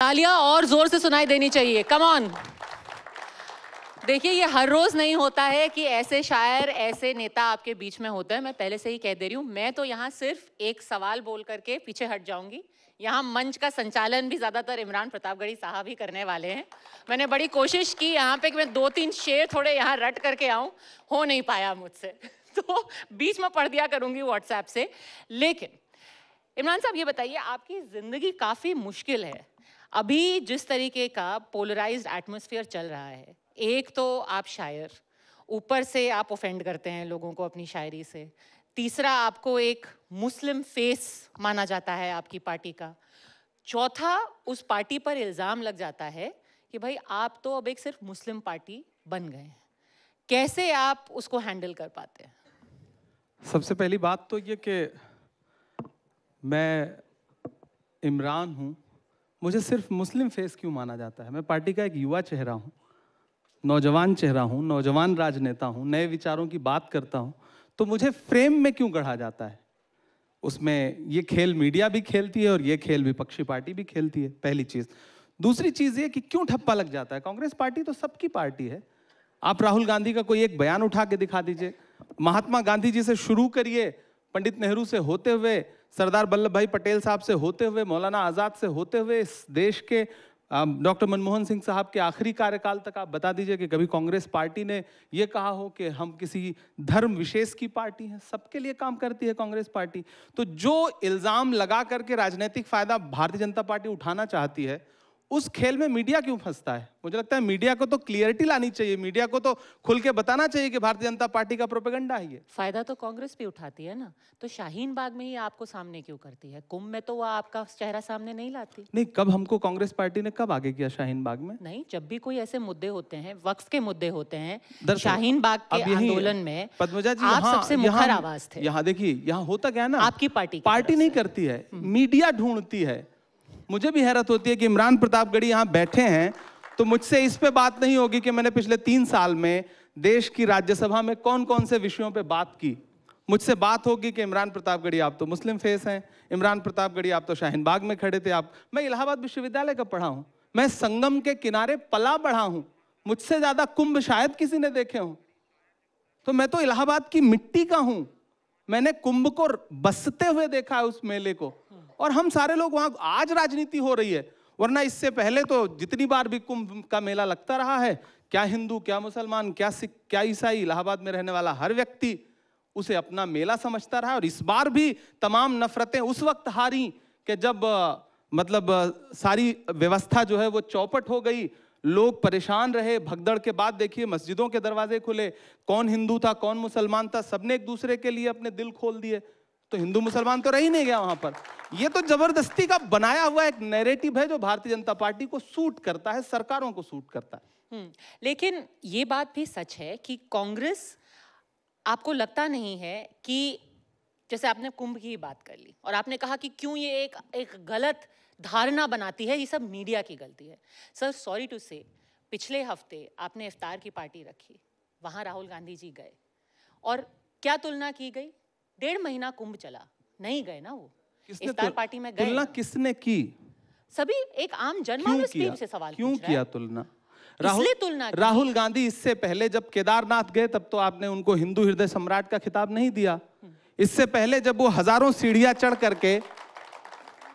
तालियां और जोर से सुनाई देनी चाहिए। Come on. देखिए, ये हर रोज नहीं होता है कि ऐसे शायर, ऐसे नेता आपके बीच में होते हैं। मैं पहले से ही कह दे रही हूँ, मैं तो यहाँ सिर्फ एक सवाल बोल करके पीछे हट जाऊंगी। यहाँ मंच का संचालन भी ज्यादातर इमरान प्रतापगढ़ी साहब ही करने वाले हैं। मैंने बड़ी कोशिश की यहाँ पे कि मैं 2-3 शेर थोड़े यहाँ रट करके आऊं, हो नहीं पाया मुझसे तो बीच में पढ़ दिया करूंगी व्हाट्सएप से। लेकिन इमरान साहब, ये बताइए, आपकी जिंदगी काफी मुश्किल है। अभी जिस तरीके का पोलराइज्ड एटमॉस्फेयर चल रहा है, एक तो आप शायर, ऊपर से आप ऑफेंड करते हैं लोगों को अपनी शायरी से, तीसरा आपको एक मुस्लिम फेस माना जाता है आपकी पार्टी का, चौथा उस पार्टी पर इल्जाम लग जाता है कि भाई आप तो अब एक सिर्फ मुस्लिम पार्टी बन गए हैं। कैसे आप उसको हैंडल कर पाते हैं? सबसे पहली बात तो ये कि मैं इमरान हूँ, मुझे सिर्फ मुस्लिम फेस क्यों माना जाता है? मैं पार्टी का एक युवा चेहरा हूँ, नौजवान चेहरा हूँ, नौजवान राजनेता हूँ, नए विचारों की बात करता हूँ, तो मुझे फ्रेम में क्यों गढ़ा जाता है? उसमें ये खेल मीडिया भी खेलती है और ये खेल विपक्षी पार्टी भी खेलती है, पहली चीज़। दूसरी चीज़ ये कि क्यों ठप्पा लग जाता है? कांग्रेस पार्टी तो सबकी पार्टी है। आप राहुल गांधी का कोई एक बयान उठा के दिखा दीजिए, महात्मा गांधी जी से शुरू करिए, पंडित नेहरू से होते हुए, सरदार वल्लभ भाई पटेल साहब से होते हुए, मौलाना आज़ाद से होते हुए, इस देश के डॉक्टर मनमोहन सिंह साहब के आखिरी कार्यकाल तक आप बता दीजिए कि कभी कांग्रेस पार्टी ने ये कहा हो कि हम किसी धर्म विशेष की पार्टी हैं। सबके लिए काम करती है कांग्रेस पार्टी। तो जो इल्ज़ाम लगा करके राजनीतिक फायदा भारतीय जनता पार्टी उठाना चाहती है, उस खेल में मीडिया क्यों फंसता है? मुझे लगता है मीडिया को तो क्लियरिटी लानी चाहिए, मीडिया को तो खुल के बताना चाहिए कि भारतीय जनता पार्टी का प्रोपेगेंडा है ये। फायदा तो कांग्रेस भी उठाती है ना, तो शाहीन बाग में ही आपको सामने क्यों करती है? कुंभ में तो वो आपका चेहरा सामने नहीं लाती। नहीं, कब हमको कांग्रेस पार्टी ने कब आगे किया शाहीन बाग में? नहीं, जब भी कोई ऐसे मुद्दे होते हैं, वक्फ के मुद्दे होते हैं, दरअसल शाहीन बाग के अब यही आंदोलन में पद्मजा जी आप सबसे मुखर आवाज थे। यहाँ देखिए, यहाँ होता क्या है ना, आपकी पार्टी नहीं करती है, मीडिया ढूंढती है। मुझे भी हैरत होती है कि इमरान प्रतापगढ़ी यहाँ बैठे हैं, तो मुझसे इस पे बात नहीं होगी कि मैंने पिछले 3 साल में देश की राज्यसभा में कौन कौन से विषयों पे बात की। मुझसे बात होगी कि इमरान प्रतापगढ़ी आप तो मुस्लिम फेस हैं, इमरान प्रतापगढ़ी आप तो शाहीन बाग में खड़े थे। आप, मैं इलाहाबाद विश्वविद्यालय का पढ़ा हूँ, मैं संगम के किनारे पला बढ़ा हूँ, मुझसे ज्यादा कुंभ शायद किसी ने देखे हो। तो मैं तो इलाहाबाद की मिट्टी का हूं, मैंने कुंभ को बसते हुए देखा है, उस मेले को। और हम सारे लोग वहां, आज राजनीति हो रही है, वरना इससे पहले तो जितनी बार भी कुंभ का मेला लगता रहा है, क्या हिंदू, क्या मुसलमान, क्या सिख, क्या ईसाई, इलाहाबाद में रहने वाला हर व्यक्ति उसे अपना मेला समझता रहा। और इस बार भी तमाम नफरतें उस वक्त हारी कि जब सारी व्यवस्था जो है वो चौपट हो गई, लोग परेशान रहे। भगदड़ के बाद देखिए मस्जिदों के दरवाजे खुले, कौन हिंदू था कौन मुसलमान था, सबने एक दूसरे के लिए अपने दिल खोल दिए। तो हिंदू मुसलमान तो रह ही नहीं गया वहां पर। ये तो जबरदस्ती का बनाया हुआ एक नैरेटिव है जो भारतीय जनता पार्टी को सूट करता है, सरकारों को सूट करता है। लेकिन ये बात भी सच है कि कांग्रेस, आपको लगता नहीं है कि, जैसे आपने कुंभ की बात कर ली और आपने कहा कि क्यों ये एक गलत धारणा बनाती है, ये सब मीडिया की गलती है। सर, सॉरी टू से, पिछले हफ्ते आपने इफ्तार की पार्टी रखी, वहां राहुल गांधी जी गए और क्या तुलना की गई? 1.5 महीना कुंभ चला, नहीं गए ना वो इफ्तार पार्टी में? गए। तुलना किसने की? सभी एक आम जनमानस भी से सवाल क्यों किया तुलना? तुलना राहुल गांधी इससे पहले जब केदारनाथ गए तब तो आपने उनको हिंदू हृदय सम्राट का खिताब नहीं दिया। इससे पहले जब वो हजारों सीढ़ियां चढ़ करके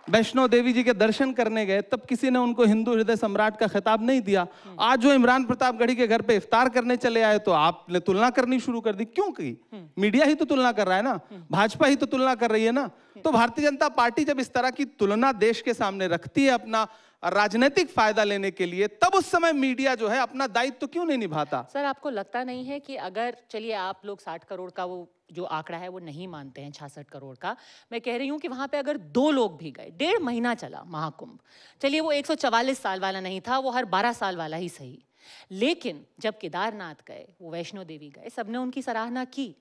वैष्णो देवी जी के दर्शन करने गए तब किसी ने उनको हिंदू हृदय सम्राट का खिताब नहीं दिया। आज जो इमरान प्रतापगढ़ी के घर पे इफ्तार करने चले आए तो आपने तुलना करनी शुरू कर दी। क्यों की? मीडिया ही तो तुलना कर रहा है ना, भाजपा ही तो तुलना कर रही है ना। तो भारतीय जनता पार्टी जब इस तरह की तुलना देश के सामने रखती है अपना राजनीतिक फायदा लेने के लिए, तब उस समय मीडिया जो है अपना दायित्व तो क्यों नहीं निभाता? सर, आपको लगता नहीं है कि अगर, चलिए आप लोग 60 करोड़ का वो जो आंकड़ा है वो नहीं मानते हैं, 66 करोड़ का, मैं कह रही हूं कि वहां पे अगर 2 लोग भी गए, 1.5 महीना चला महाकुंभ, चलिए वो 144 साल वाला नहीं था, वो हर 12 साल वाला ही सही, लेकिन जब केदारनाथ गए, वो वैष्णो देवी गए, सबने उनकी सराहना की।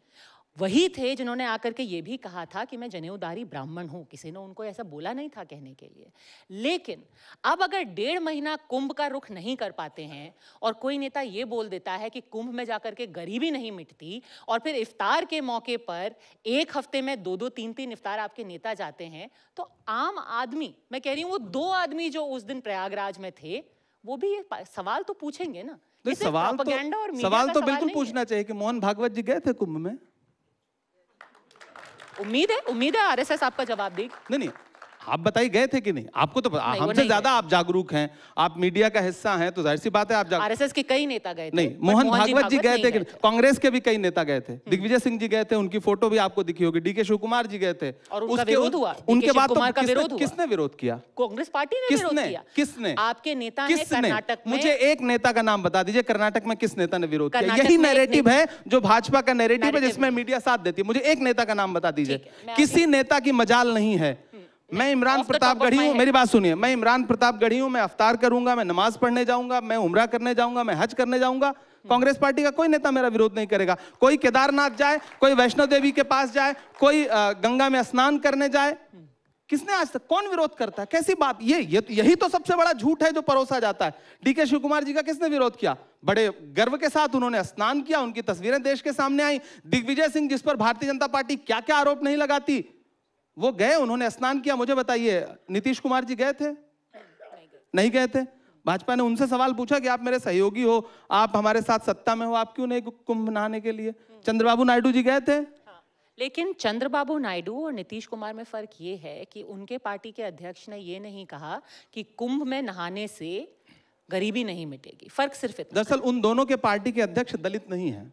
वही थे जिन्होंने आकर के ये भी कहा था कि मैं जनेऊधारी ब्राह्मण हूं। किसी ने उनको ऐसा बोला नहीं था कहने के लिए। लेकिन अब अगर 1.5 महीना कुंभ का रुख नहीं कर पाते हैं और कोई नेता ये बोल देता है कि कुंभ में जाकर के गरीबी नहीं मिटती, और फिर इफ्तार के मौके पर एक हफ्ते में 2-2 3-3 इफ्तार आपके नेता जाते हैं, तो आम आदमी, मैं कह रही हूं वो 2 आदमी जो उस दिन प्रयागराज में थे, वो भी ये सवाल तो पूछेंगे ना। सवाल तो बिल्कुल पूछना चाहिए कि मोहन भागवत जी गए थे कुंभ में? उम्मीद है आरएसएस आपका जवाब देगी। नहीं, आप बताइए गए थे कि नहीं? आपको तो हमसे ज्यादा आप जागरूक हैं, आप मीडिया का हिस्सा हैं, तो जाहिर सी बात है आप आरएसएस के कई नेता गए थे। नहीं, मोहन भागवत जी गए थे कि कांग्रेस के भी कई नेता गए थे। दिग्विजय सिंह जी गए थे, उनकी फोटो भी आपको दिखी होगी। डीके शिव कुमार जी गए थे और उनका विरोध हुआ। उनके बाद किसने विरोध किया? कांग्रेस पार्टी ने विरोध किया। किसने? आपके नेता हैं कर्नाटक में। मुझे एक नेता का नाम बता दीजिए कर्नाटक में किस नेता ने विरोध किया। यही नैरेटिव है जो भाजपा का नैरेटिव है जिसमें मीडिया साथ देती है। मुझे एक नेता का नाम बता दीजिए। किसी नेता की मजाल नहीं है। मैं इमरान प्रतापगढ़ी हूं, मेरी बात सुनिए, मैं इमरान प्रतापगढ़ी हूं, मैं अफ्तार करूंगा, मैं नमाज पढ़ने जाऊंगा, मैं उम्रा करने जाऊंगा, मैं हज करने जाऊंगा। कांग्रेस पार्टी का कोई नेता मेरा विरोध नहीं करेगा। कोई केदारनाथ जाए, कोई वैष्णो देवी के पास जाए, कोई गंगा में स्नान करने जाए, किसने आज तक, कौन विरोध करता है? कैसी बात? यही तो सबसे बड़ा झूठ है जो परोसा जाता है। डीके शिव कुमार जी का किसने विरोध किया? बड़े गर्व के साथ उन्होंने स्नान किया, उनकी तस्वीरें देश के सामने आई। दिग्विजय सिंह, जिस पर भारतीय जनता पार्टी क्या क्या आरोप नहीं लगाती, वो गए, उन्होंने स्नान किया। मुझे बताइए नीतीश कुमार जी गए थे? नहीं गए थे। भाजपा ने उनसे सवाल पूछा कि आप मेरे सहयोगी हो, आप हमारे साथ सत्ता में हो, आप क्यों नहीं कुंभ नहाने के लिए? चंद्रबाबू नायडू जी गए थे? लेकिन चंद्रबाबू नायडू और नीतीश कुमार में फर्क ये है कि उनके पार्टी के अध्यक्ष ने ये नहीं कहा कि कुंभ में नहाने से गरीबी नहीं मिटेगी। फर्क सिर्फ इतना। दरअसल उन दोनों के पार्टी के अध्यक्ष दलित नहीं हैं।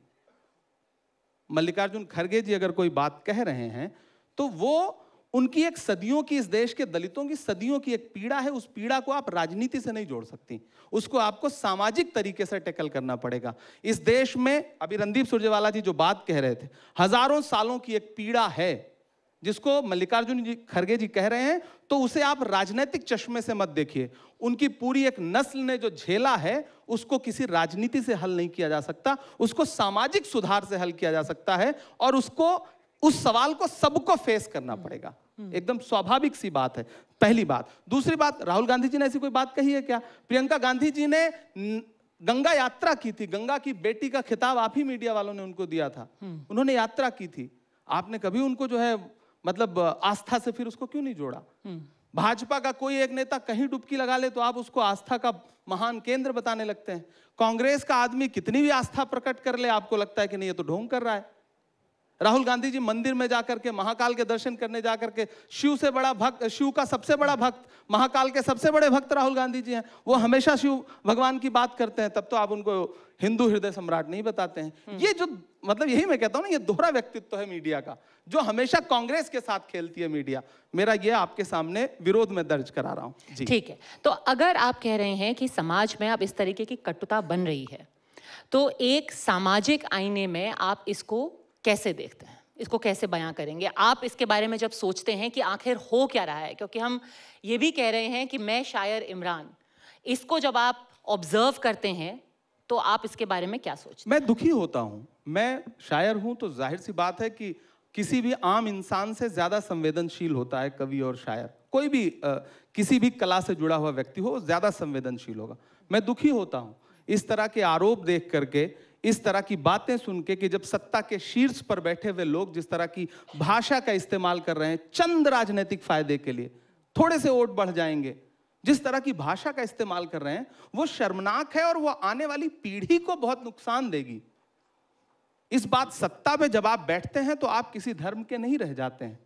मल्लिकार्जुन खड़गे जी अगर कोई बात कह रहे हैं तो वो उनकी एक सदियों की, इस देश के दलितों की सदियों की एक पीड़ा है। उस पीड़ा को आप राजनीति से नहीं जोड़ सकती, उसको आपको सामाजिक तरीके से टैकल करना पड़ेगा। इस देश में अभी रणदीप सुरजेवाला जी जो बात कह रहे थे, हजारों सालों की एक पीड़ा है जिसको मल्लिकार्जुन जी खड़गे जी कह रहे हैं, तो उसे आप राजनीतिक चश्मे से मत देखिए। उनकी पूरी एक नस्ल ने जो झेला है उसको किसी राजनीति से हल नहीं किया जा सकता, उसको सामाजिक सुधार से हल किया जा सकता है, और उसको, उस सवाल को सबको फेस करना पड़ेगा। एकदम स्वाभाविक सी बात है, पहली बात। दूसरी बात, राहुल गांधी जी ने ऐसी कोई बात कही है क्या? प्रियंका गांधी जी ने गंगा यात्रा की थी, गंगा की बेटी का खिताब आप ही मीडिया वालों ने उनको दिया था, उन्होंने यात्रा की थी। आपने कभी उनको जो है मतलब आस्था से फिर उसको क्यों नहीं जोड़ा? भाजपा का कोई एक नेता कहीं डुबकी लगा ले तो आप उसको आस्था का महान केंद्र बताने लगते हैं। कांग्रेस का आदमी कितनी भी आस्था प्रकट कर ले, आपको लगता है कि नहीं ये तो ढोंग कर रहा है। राहुल गांधी जी मंदिर में जाकर के, महाकाल के दर्शन करने जाकर के, शिव से बड़ा भक्त, शिव का सबसे बड़ा भक्त, महाकाल के सबसे बड़े भक्त राहुल गांधी जी हैं। वो हमेशा शिव भगवान की बात करते हैं, तब तो आप उनको हिंदू हृदय सम्राट नहीं बताते हैं। ये जो मतलब, यही मैं कहता हूं ना, ये दोहरा व्यक्तित्व है मीडिया का, जो हमेशा कांग्रेस के साथ खेलती है मीडिया। मेरा ये आपके सामने विरोध में दर्ज करा रहा हूं। ठीक है, तो अगर आप कह रहे हैं कि समाज में अब इस तरीके की कटुता बन रही है, तो एक सामाजिक आईने में आप इसको कैसे देखते हैं, इसको कैसे बयां करेंगे? आप इसके बारे में जब सोचते हैं कि आखिर हो क्या रहा है, क्योंकि हम ये भी कह रहे हैं कि मैं शायर इमरान, इसको जब आप ऑब्जर्व करते हैं तो आप इसके बारे में क्या सोचते हैं? मैं दुखी होता हूं। मैं शायर हूं तो जाहिर सी बात है कि किसी भी आम इंसान से ज्यादा संवेदनशील होता है कवि और शायर। कोई भी किसी भी कला से जुड़ा हुआ व्यक्ति हो, ज्यादा संवेदनशील होगा। मैं दुखी होता हूं इस तरह के आरोप देख करके, इस तरह की बातें सुन के, कि जब सत्ता के शीर्ष पर बैठे हुए लोग जिस तरह की भाषा का इस्तेमाल कर रहे हैं चंद राजनीतिक फायदे के लिए, थोड़े से वोट बढ़ जाएंगे, जिस तरह की भाषा का इस्तेमाल कर रहे हैं, वो शर्मनाक है और वो आने वाली पीढ़ी को बहुत नुकसान देगी। इस बात, सत्ता पे जब आप बैठते हैं तो आप किसी धर्म के नहीं रह जाते हैं।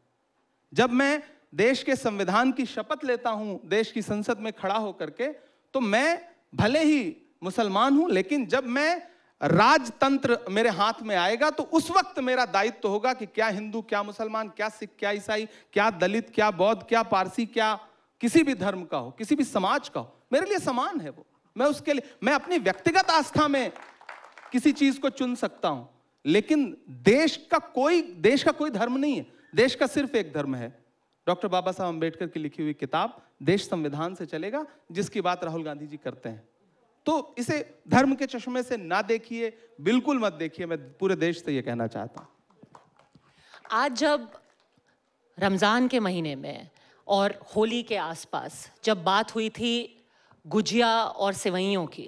जब मैं देश के संविधान की शपथ लेता हूं देश की संसद में खड़ा होकर के, तो मैं भले ही मुसलमान हूं, लेकिन जब मैं राजतंत्र मेरे हाथ में आएगा तो उस वक्त मेरा दायित्व होगा कि क्या हिंदू, क्या मुसलमान, क्या सिख, क्या ईसाई, क्या दलित, क्या बौद्ध, क्या पारसी, क्या किसी भी धर्म का हो, किसी भी समाज का हो, मेरे लिए समान है वो। मैं उसके लिए, मैं अपनी व्यक्तिगत आस्था में किसी चीज को चुन सकता हूं, लेकिन देश का कोई धर्म नहीं है। देश का सिर्फ एक धर्म है, डॉक्टर बाबा साहब अम्बेडकर की लिखी हुई किताब देश संविधान से चलेगा, जिसकी बात राहुल गांधी जी करते हैं। तो इसे धर्म के चश्मे से ना देखिए, बिल्कुल मत देखिए। मैं पूरे देश से ये कहना चाहता हूं। आज जब रमज़ान के महीने में और होली के आसपास जब बात हुई थी गुजिया और सेवइयों की,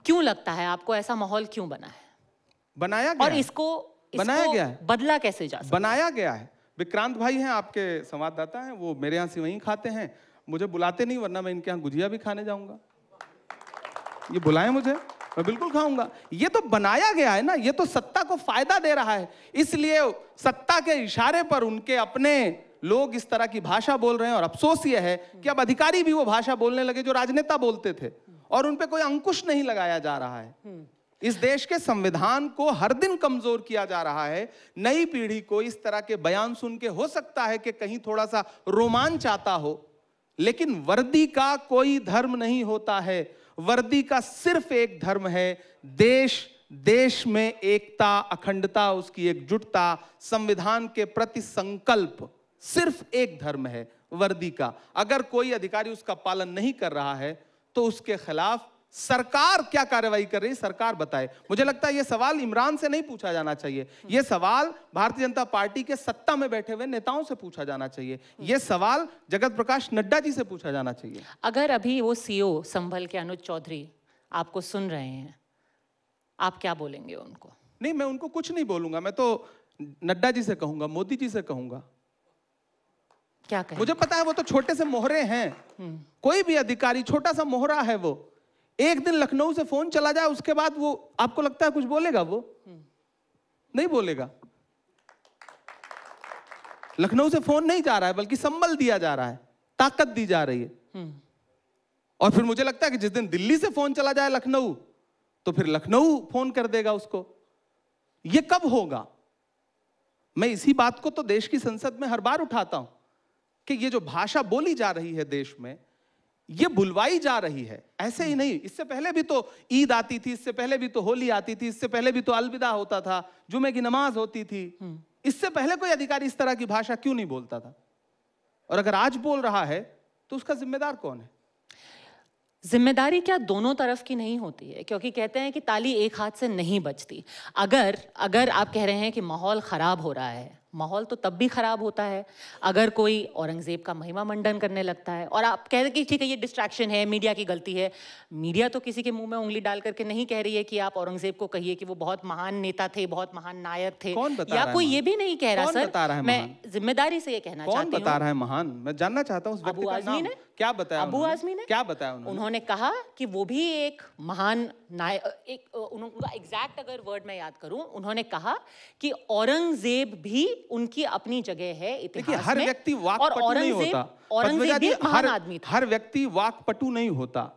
क्यों लगता है आपको ऐसा माहौल क्यों बना है? बनाया गया और है। इसको बनाया गया है। बदला कैसे जा सकता है? बनाया गया है। विक्रांत भाई हैं, आपके संवाददाता हैं, वो मेरे यहाँ सेवई खाते हैं, मुझे बुलाते नहीं, वरना मैं इनके यहाँ गुजिया भी खाने जाऊंगा। ये बुलाएं मुझे, मैं बिल्कुल खाऊंगा। ये तो बनाया गया है ना, ये तो सत्ता को फायदा दे रहा है, इसलिए सत्ता के इशारे पर उनके अपने लोग इस तरह की भाषा बोल रहे हैं। और अफसोस ये है कि अब अधिकारी भी वो भाषा बोलने लगे जो राजनेता बोलते थे, और उन पे कोई अंकुश नहीं लगाया जा रहा है। इस देश के संविधान को हर दिन कमजोर किया जा रहा है। नई पीढ़ी को इस तरह के बयान सुन के हो सकता है कि कहीं थोड़ा सा रोमांच आता हो, लेकिन वर्दी का कोई धर्म नहीं होता है। वर्दी का सिर्फ एक धर्म है, देश में एकता, अखंडता, उसकी एकजुटता, संविधान के प्रति संकल्प, सिर्फ एक धर्म है वर्दी का। अगर कोई अधिकारी उसका पालन नहीं कर रहा है तो उसके खिलाफ सरकार क्या कार्रवाई कर रही है, सरकार बताए। मुझे लगता है यह सवाल इमरान से नहीं पूछा जाना चाहिए, यह सवाल भारतीय जनता पार्टी के सत्ता में बैठे हुए नेताओं से पूछा जाना चाहिए, यह सवाल जगत प्रकाश नड्डा जी से पूछा जाना चाहिए। अगर अभी वो सीओ संभल के अनुज चौधरी आपको सुन रहे हैं, आप क्या बोलेंगे उनको? नहीं, मैं उनको कुछ नहीं बोलूंगा, मैं तो नड्डा जी से कहूंगा, मोदी जी से कहूंगा। क्या कहें? मुझे पता है वो तो छोटे से मोहरे हैं, कोई भी अधिकारी छोटा सा मोहरा है। वो एक दिन लखनऊ से फोन चला जाए, उसके बाद वो आपको लगता है कुछ बोलेगा? वो नहीं बोलेगा। लखनऊ से फोन नहीं जा रहा है, बल्कि संबल दिया जा रहा है, ताकत दी जा रही है। और फिर मुझे लगता है कि जिस दिन दिल्ली से फोन चला जाए लखनऊ, तो फिर लखनऊ फोन कर देगा उसको। ये कब होगा? मैं इसी बात को तो देश की संसद में हर बार उठाता हूं कि ये जो भाषा बोली जा रही है देश में, ये बुलवाई जा रही है। ऐसे ही नहीं, इससे पहले भी तो ईद आती थी, इससे पहले भी तो होली आती थी, इससे पहले भी तो अलविदा होता था, जुमे की नमाज होती थी। इससे पहले कोई अधिकारी इस तरह की भाषा क्यों नहीं बोलता था? और अगर आज बोल रहा है तो उसका जिम्मेदार कौन है? जिम्मेदारी क्या दोनों तरफ की नहीं होती है? क्योंकि कहते हैं कि ताली एक हाथ से नहीं बजती। अगर आप कह रहे हैं कि माहौल खराब हो रहा है, माहौल तो तब भी खराब होता है अगर कोई औरंगजेब का महिमा मंडन करने लगता है। और आप कह रहे हैं कि ठीक है ये डिस्ट्रैक्शन है, मीडिया की गलती है। मीडिया तो किसी के मुंह में उंगली डाल करके नहीं कह रही है कि आप औरंगजेब को कहिए कि वो बहुत महान नेता थे, बहुत महान नायक थे। कौन बता या रहा कोई है ये भी नहीं कह रहा। सर, मैं जिम्मेदारी से ये कहना चाहती हूँ। कौन बता रहा है महान? मैं जानना चाहता हूँ उस व्यक्ति का नाम। क्या बताया? अबू आजमी ने क्या बताया? उन्होंने कहा कि वो भी एक महान नायक, उनका एग्जैक्ट अगर वर्ड मैं याद करूं, उन्होंने कहा कि औरंगजेब भी उनकी अपनी जगह है इतिहास हर में। व्यक्ति वाक्पटु नहीं होता। औरंगजेब भी एक महान आदमी था। हर व्यक्ति वाक्पटु नहीं होता।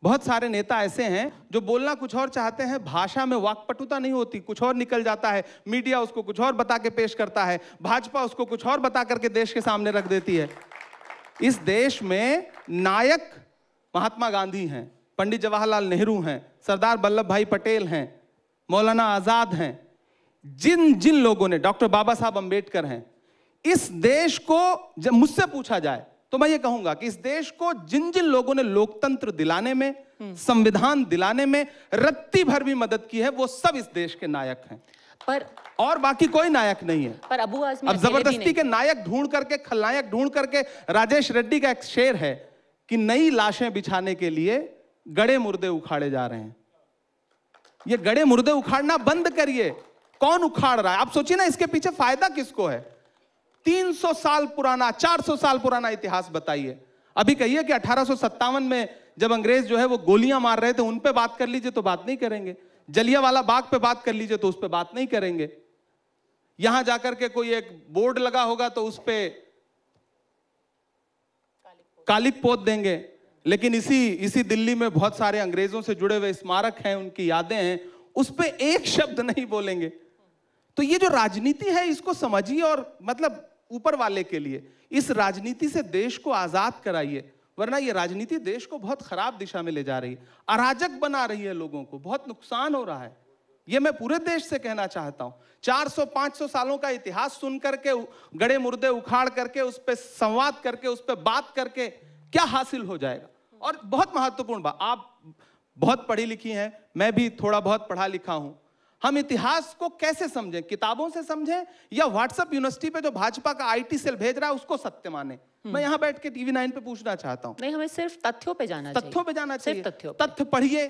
बहुत सारे नेता ऐसे हैं जो बोलना कुछ और चाहते हैं, भाषा में वाक्पटुता नहीं होती, कुछ और निकल जाता है, मीडिया उसको कुछ और बता के पेश करता है, भाजपा उसको कुछ और बता करके देश के सामने रख देती है। इस देश में नायक महात्मा गांधी हैं, पंडित जवाहरलाल नेहरू हैं, सरदार वल्लभ भाई पटेल हैं, मौलाना आजाद हैं। जिन जिन लोगों ने, डॉक्टर बाबा साहब अंबेडकर हैं, इस देश को जब मुझसे पूछा जाए तो मैं ये कहूंगा कि इस देश को जिन जिन लोगों ने लोकतंत्र दिलाने में, संविधान दिलाने में रत्ती भर भी मदद की है, वो सब इस देश के नायक हैं। और बाकी कोई नायक नहीं है। पर अबू आजमी अब जबरदस्ती के नायक ढूंढ करके, खलनायक ढूंढ करके, राजेश रेड्डी का एक शेर है कि नई लाशें बिछाने के लिए गड़े मुर्दे उखाड़े जा रहे हैं। ये गड़े मुर्दे उखाड़ना बंद करिए। कौन उखाड़ रहा है? आप सोचिए ना, इसके पीछे फायदा किसको है? 300 साल पुराना, 400 साल पुराना इतिहास बताइए। अभी कहिए कि 1857 में जब अंग्रेज जो है वो गोलियां मार रहे थे, उन पे बात कर लीजिए तो बात नहीं करेंगे। जलियांवाला बाग पे बात कर लीजिए तो उस पे बात नहीं करेंगे। यहां जाकर के कोई एक बोर्ड लगा होगा तो उस पे कालिक पोत देंगे। लेकिन इसी दिल्ली में बहुत सारे अंग्रेजों से जुड़े हुए स्मारक हैं, उनकी यादें हैं, उस पे एक शब्द नहीं बोलेंगे। तो ये जो राजनीति है इसको समझिए, और मतलब ऊपर वाले के लिए इस राजनीति से देश को आजाद कराइए, वरना ये राजनीति देश को बहुत खराब दिशा में ले जा रही है, अराजक बना रही है, लोगों को बहुत नुकसान हो रहा है। ये मैं पूरे देश से कहना चाहता हूं। 400-500 सालों का इतिहास सुन करके, गड़े मुर्दे उखाड़ करके, उस पर संवाद करके, उस पर बात करके क्या हासिल हो जाएगा? और बहुत महत्वपूर्ण बात, आप बहुत पढ़ी लिखी हैं, मैं भी थोड़ा बहुत पढ़ा लिखा हूं। हम इतिहास को कैसे समझें? किताबों से समझें या व्हाट्सएप यूनिवर्सिटी पे जो भाजपा का आईटी सेल भेज रहा है उसको सत्य माने? मैं यहां बैठ के टीवी 9 पे पूछना चाहता हूं। नहीं, हमें सिर्फ तथ्यों पे जाना चाहिए। तथ्यों पे जाना चाहिए। तथ्यों तथ्य पढ़िए,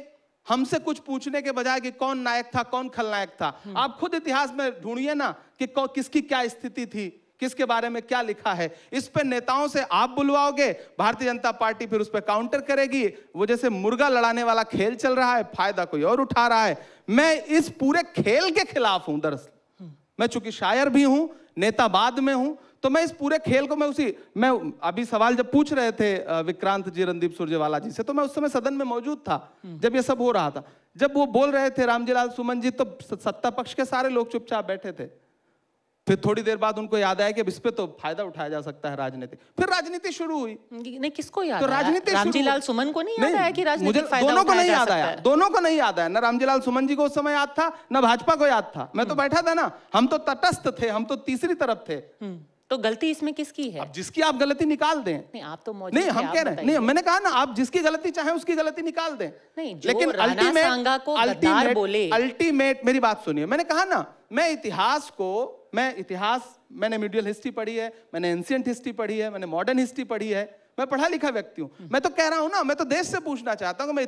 हमसे कुछ पूछने के बजाय कि कौन नायक था, कौन खलनायक था। आप खुद इतिहास में ढूंढिए ना कि किसकी क्या स्थिति थी, किसके बारे में क्या लिखा है। इस पे नेताओं से आप बुलवाओगे, भारतीय जनता पार्टी फिर उस पे काउंटर करेगी। वो जैसे मुर्गा लड़ाने वाला खेल चल रहा है, फायदा कोई और उठा रहा है। मैं इस पूरे खेल के खिलाफ हूं। दरअसल मैं चूंकि शायर भी हूं, नेता बाद में हूं, तो मैं इस पूरे खेल को मैं अभी सवाल जब पूछ रहे थे विक्रांत जी रणदीप सुरजेवाला जी से, तो मैं उस समय सदन में मौजूद था जब ये सब हो रहा था। जब वो बोल रहे थे रामजीलाल सुमन जी, तो सत्ता पक्ष के सारे लोग चुपचाप बैठे थे। फिर थोड़ी देर बाद उनको याद आया कि इस पे तो फायदा उठाया जा सकता है राजनीति। फिर राजनीति शुरू हुई। नहीं, किसको याद तो राजनीति रामजीलाल सुमन को नहीं याद आया कि राजनीतिक फायदा दोनों को नहीं याद उठाया आया। दोनों को नहीं याद आया। ना रामजीलाल सुमन जी को उस समय याद था, ना भाजपा को याद था। मैं तो बैठा था ना, हम तो तटस्थ थे, हम तो तीसरी तरफ थे। तो गलती इसमें किसकी है? अब जिसकी आप गलती निकाल दें। नहीं, आप तो मौजूद नहीं, हम कह रहे हैं, नहीं, मैंने कहा ना, आप जिसकी गलती चाहे उसकी गलती निकाल दें। नहीं, लेकिन अल्टीमेट मेरी बात सुनिए। मैंने कहा ना, मैंने मीडियल हिस्ट्री पढ़ी है, मैंने एंशिएंट हिस्ट्री पढ़ी है, मैंने मॉडर्न हिस्ट्री पढ़ी है, मैं पढ़ा लिखा व्यक्ति हूं। मैं तो कह रहा हूं ना, मैं तो देश से पूछना चाहता हूं कि मैं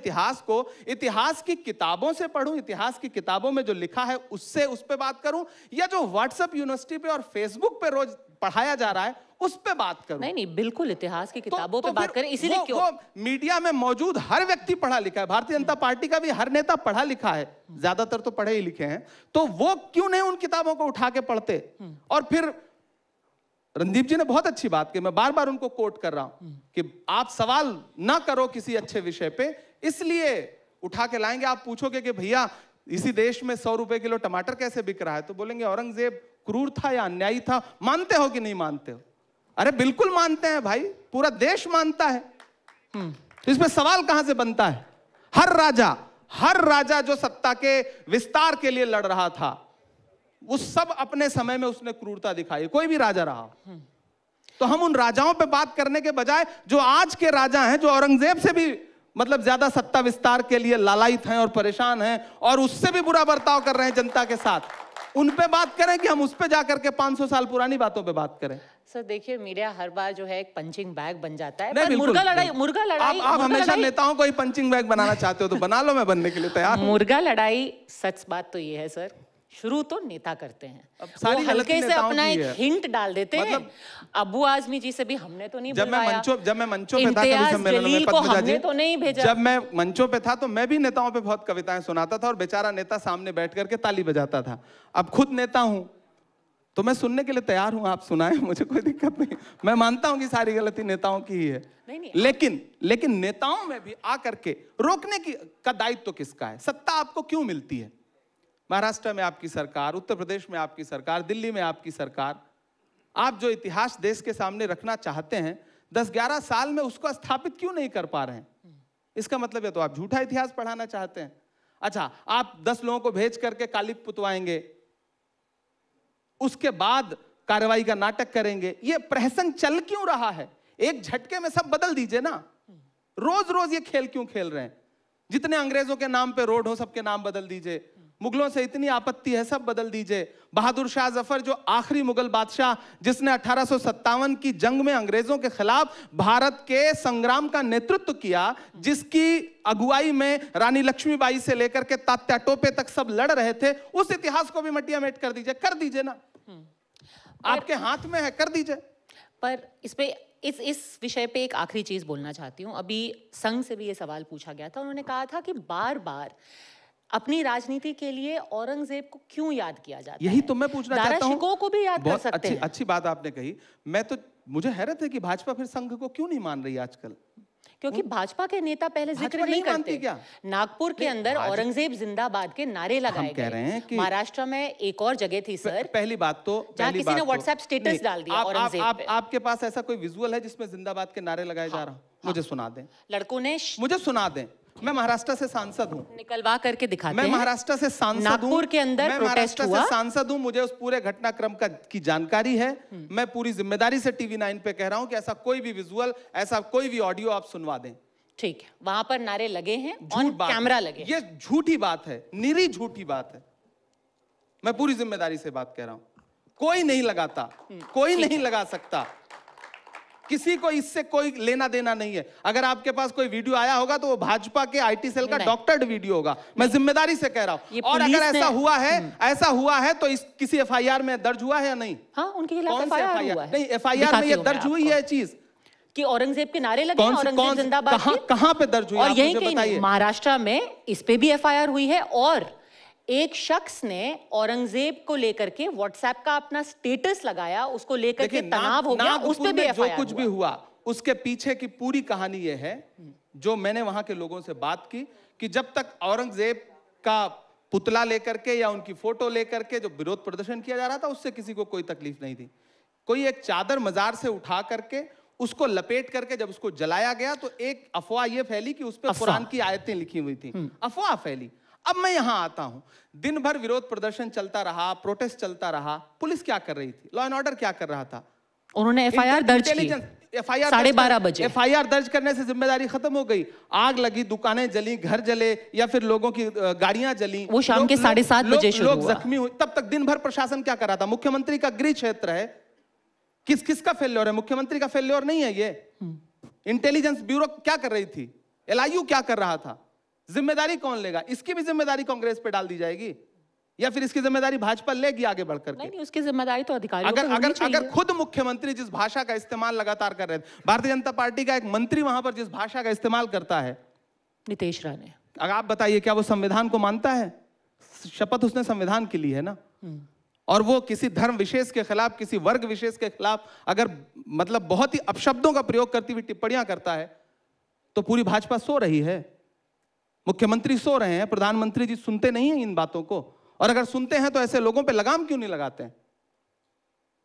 इतिहास की किताबों से पढ़ूं, इतिहास की किताबों में जो लिखा है उससे उस पे बात करूं, या जो व्हाट्सएप यूनिवर्सिटी पे और फेसबुक पे रोज पढ़ाया जा रहा है उस पे बात करूं। नहीं, बिल्कुल इतिहास की किताबों पे बात करें। इसीलिए क्यों? वो मीडिया में मौजूद हर व्यक्ति पढ़ा लिखा है। भारतीय जनता पार्टी का भी हर नेता पढ़ा लिखा है, ज्यादातर तो पढ़े ही लिखे हैं। तो वो क्यों नहीं उन किताबों को उठा के पढ़ते? और फिर रणदीप जी ने बहुत अच्छी बात की, मैं बार बार उनको कोट कर रहा हूं कि आप सवाल ना करो किसी अच्छे विषय पे, इसलिए उठा के लाएंगे। आप पूछोगे कि भैया इसी देश में 100 रुपए किलो टमाटर कैसे बिक रहा है, तो बोलेंगे औरंगजेब क्रूर था या अन्यायी था। मानते हो कि नहीं मानते हो? अरे बिल्कुल मानते हैं भाई, पूरा देश मानता है। तो इसमें सवाल कहां से बनता है? हर राजा जो सत्ता के विस्तार के लिए लड़ रहा था, उस सब अपने समय में उसने क्रूरता दिखाई, कोई भी राजा रहा। तो हम उन राजाओं पे बात करने के बजाय जो आज के राजा हैं, जो औरंगजेब से भी मतलब ज्यादा सत्ता विस्तार के लिए लालायित हैं और परेशान हैं और उससे भी बुरा बर्ताव कर रहे हैं जनता के साथ, उन पे बात करें कि हम उस पे जाकर के 500 साल पुरानी बातों पे बात करें। सर देखिए, मीडिया हर बार जो है एक पंचिंग बैग बन जाता है। पर मुर्गा लड़ाई आप हमेशा नेताओं को ही पंचिंग बैग बनाना चाहते हो, तो बना लो, मैं बनने के लिए तैयार हूं। मुर्गा लड़ाई, सच बात तो ये है सर, शुरू तो नेता करते हैं, वो हल्के से अपना एक हिंट डाल देते हैं। अबू आजमी जी से भी हमने तो नहीं बुलवाया। जब मैं मंचों पे था कभी सम्मेलन में, हमने तो नहीं भेजा। जब मैं मंचों पे था तो मैं भी नेताओं पे बहुत कविताएं सुनाता था और बेचारा नेता सामने बैठ करके ताली बजाता था। अब खुद नेता हूं तो मैं सुनने के लिए तैयार हूं, आप सुनाएं, मुझे कोई दिक्कत नहीं। मैं मानता हूं कि सारी गलती नेताओं की ही है। नहीं, लेकिन नेताओं में भी आकर के रोकने का दायित्व तो किसका है? सत्ता आपको क्यों मिलती है? महाराष्ट्र में आपकी सरकार, उत्तर प्रदेश में आपकी सरकार, दिल्ली में आपकी सरकार। आप जो इतिहास देश के सामने रखना चाहते हैं, 10-11 साल में उसको स्थापित क्यों नहीं कर पा रहे हैं? इसका मतलब है तो आप झूठा इतिहास पढ़ाना चाहते हैं। अच्छा, आप 10 लोगों को भेज करके कालिक पुतवाएंगे, उसके बाद कार्रवाई का नाटक करेंगे। ये प्रहसन चल क्यों रहा है? एक झटके में सब बदल दीजिए ना। रोज रोज ये खेल क्यों खेल रहे हैं? जितने अंग्रेजों के नाम पे रोड हो सबके नाम बदल दीजिए। मुगलों से इतनी आपत्ति है, सब बदल दीजिए। बहादुर शाह जफर जो आखिरी मुगल बादशाह, जिसने 1857 की जंग में अंग्रेजों के खिलाफ भारत के संग्राम का नेतृत्व किया, जिसकी अगुवाई में रानी लक्ष्मीबाई से लेकर के तात्या टोपे तक सब लड़ रहे थे, उस इतिहास को भी मटिया मेट कर दीजिए। कर दीजिए ना, आपके हाथ में है, कर दीजिए। पर इस विषय पे एक आखिरी चीज बोलना चाहती हूँ। अभी संघ से भी ये सवाल पूछा गया था, उन्होंने कहा था कि बार बार अपनी राजनीति के लिए औरंगजेब को क्यों याद किया जाता है? यही तो मैं पूछना चाहता हूं। दारा को भी याद कर सकते हैं। अच्छी बात आपने कही। मुझे हैरत है कि भाजपा फिर संघ को क्यों नहीं मान रही आजकल? क्योंकि भाजपा के नेता पहले जिक्र नहीं करते। क्या नागपुर के अंदर औरंगजेब जिंदाबाद के नारे लगाए गए। महाराष्ट्र में एक और जगह थी सर, पहली बात तो जहां किसी ने व्हाट्सएप स्टेटस डाल दिया औरंगजेब पे। आपके पास ऐसा कोई विजुअल है जिसमें जिंदाबाद के नारे लगाए जा रहा? मुझे सुना दें। लड़कों ने मुझे सुना दें। मैं महाराष्ट्र से सांसद हूँ, निकलवा करके दिखाते हैं। मैं महाराष्ट्र से सांसद हूँ, नागपुर के अंदर प्रोटेस्ट हुआ। सांसद हूँ, मुझे उस पूरे घटनाक्रम की जानकारी है। मैं पूरी जिम्मेदारी से टीवी 9 पे कह रहा हूँ कि ऐसा कोई भी विजुअल, ऐसा कोई भी ऑडियो आप सुनवा दें। ठीक है, वहां पर नारे लगे हैं, ऑन कैमरा लगे। ये झूठी बात है, निरी झूठी बात है। मैं पूरी जिम्मेदारी से बात कह रहा हूं, कोई नहीं लगाता, कोई नहीं लगा सकता, किसी को इससे कोई लेना देना नहीं है। अगर आपके पास कोई वीडियो आया होगा तो वो भाजपा के आईटी सेल का डॉक्टर्ड वीडियो होगा, मैं जिम्मेदारी से कह रहा हूं। और अगर ऐसा हुआ है तो इस किसी एफआईआर में दर्ज हुआ है या नहीं? हाँ, उनके खिलाफ एफआईआर हुआ है। नहीं, एफआईआर में ये दर्ज हुई है चीज कि औरंगजेब के नारे लगे, औरंगजेब जिंदाबाद, कहां पे दर्ज हुई? और यही कहीं महाराष्ट्र में इस पे भी एफआईआर हुई है। और एक शख्स ने औरंगजेब को लेकर के व्हाट्सएप का अपना स्टेटस लगाया, उसको लेकर के तनाव हो गया, उस पे भी एफआईआर। जो कुछ भी हुआ उसके पीछे की पूरी कहानी ये है, जो मैंने वहां के लोगों से बात की, कि जब तक औरंगजेब का पुतला लेकर के या उनकी फोटो लेकर के जो विरोध प्रदर्शन किया जा रहा था, उससे किसी को कोई तकलीफ नहीं थी। कोई एक चादर मजार से उठा करके उसको लपेट करके जब उसको जलाया गया तो एक अफवाह ये फैली कि उस पर कुरान की आयतें लिखी हुई थी, अफवाह फैली। अब मैं यहां आता हूं, दिन भर विरोध प्रदर्शन चलता रहा, प्रोटेस्ट चलता रहा, पुलिस क्या कर रही थी, लॉ एंड ऑर्डर क्या कर रहा था? उन्होंने एफआईआर दर्ज की, एफआईआर 12:30 बजे एफआईआर दर्ज करने से जिम्मेदारी खत्म हो गई। आग लगी, दुकानें जली, घर जले, या फिर लोगों की गाड़ियां जली, वो शाम के 7:30 बजे शुरू हुआ। लोग जख्मी हुए। तब तक दिन भर प्रशासन क्या कर रहा था? मुख्यमंत्री का गृह क्षेत्र है, किसका फेल्योर है? मुख्यमंत्री का फेल्योर नहीं है ये। इंटेलिजेंस ब्यूरो क्या कर रही थी? एलआईयू क्या कर रहा था? जिम्मेदारी कौन लेगा? इसकी भी जिम्मेदारी कांग्रेस पे डाल दी जाएगी या फिर इसकी जिम्मेदारी भाजपा लेगी आगे बढ़कर? नहीं, उसकी जिम्मेदारी तो अधिकारियों को होनी चाहिए। अगर खुद मुख्यमंत्री जिस भाषा का इस्तेमाल लगातार कर रहे थे, भारतीय जनता पार्टी का एक मंत्री वहां पर जिस भाषा का इस्तेमाल करता है, नितेश राणे, अगर आप बताइए क्या वो संविधान को मानता है? शपथ उसने संविधान की ली है ना। और वो किसी धर्म विशेष के खिलाफ, किसी वर्ग विशेष के खिलाफ अगर मतलब बहुत ही अपशब्दों का प्रयोग करती हुई टिप्पणियां करता है तो पूरी भाजपा सो रही है, मुख्यमंत्री सो रहे हैं, प्रधानमंत्री जी सुनते नहीं हैं इन बातों को। और अगर सुनते हैं तो ऐसे लोगों पे लगाम क्यों नहीं लगाते हैं?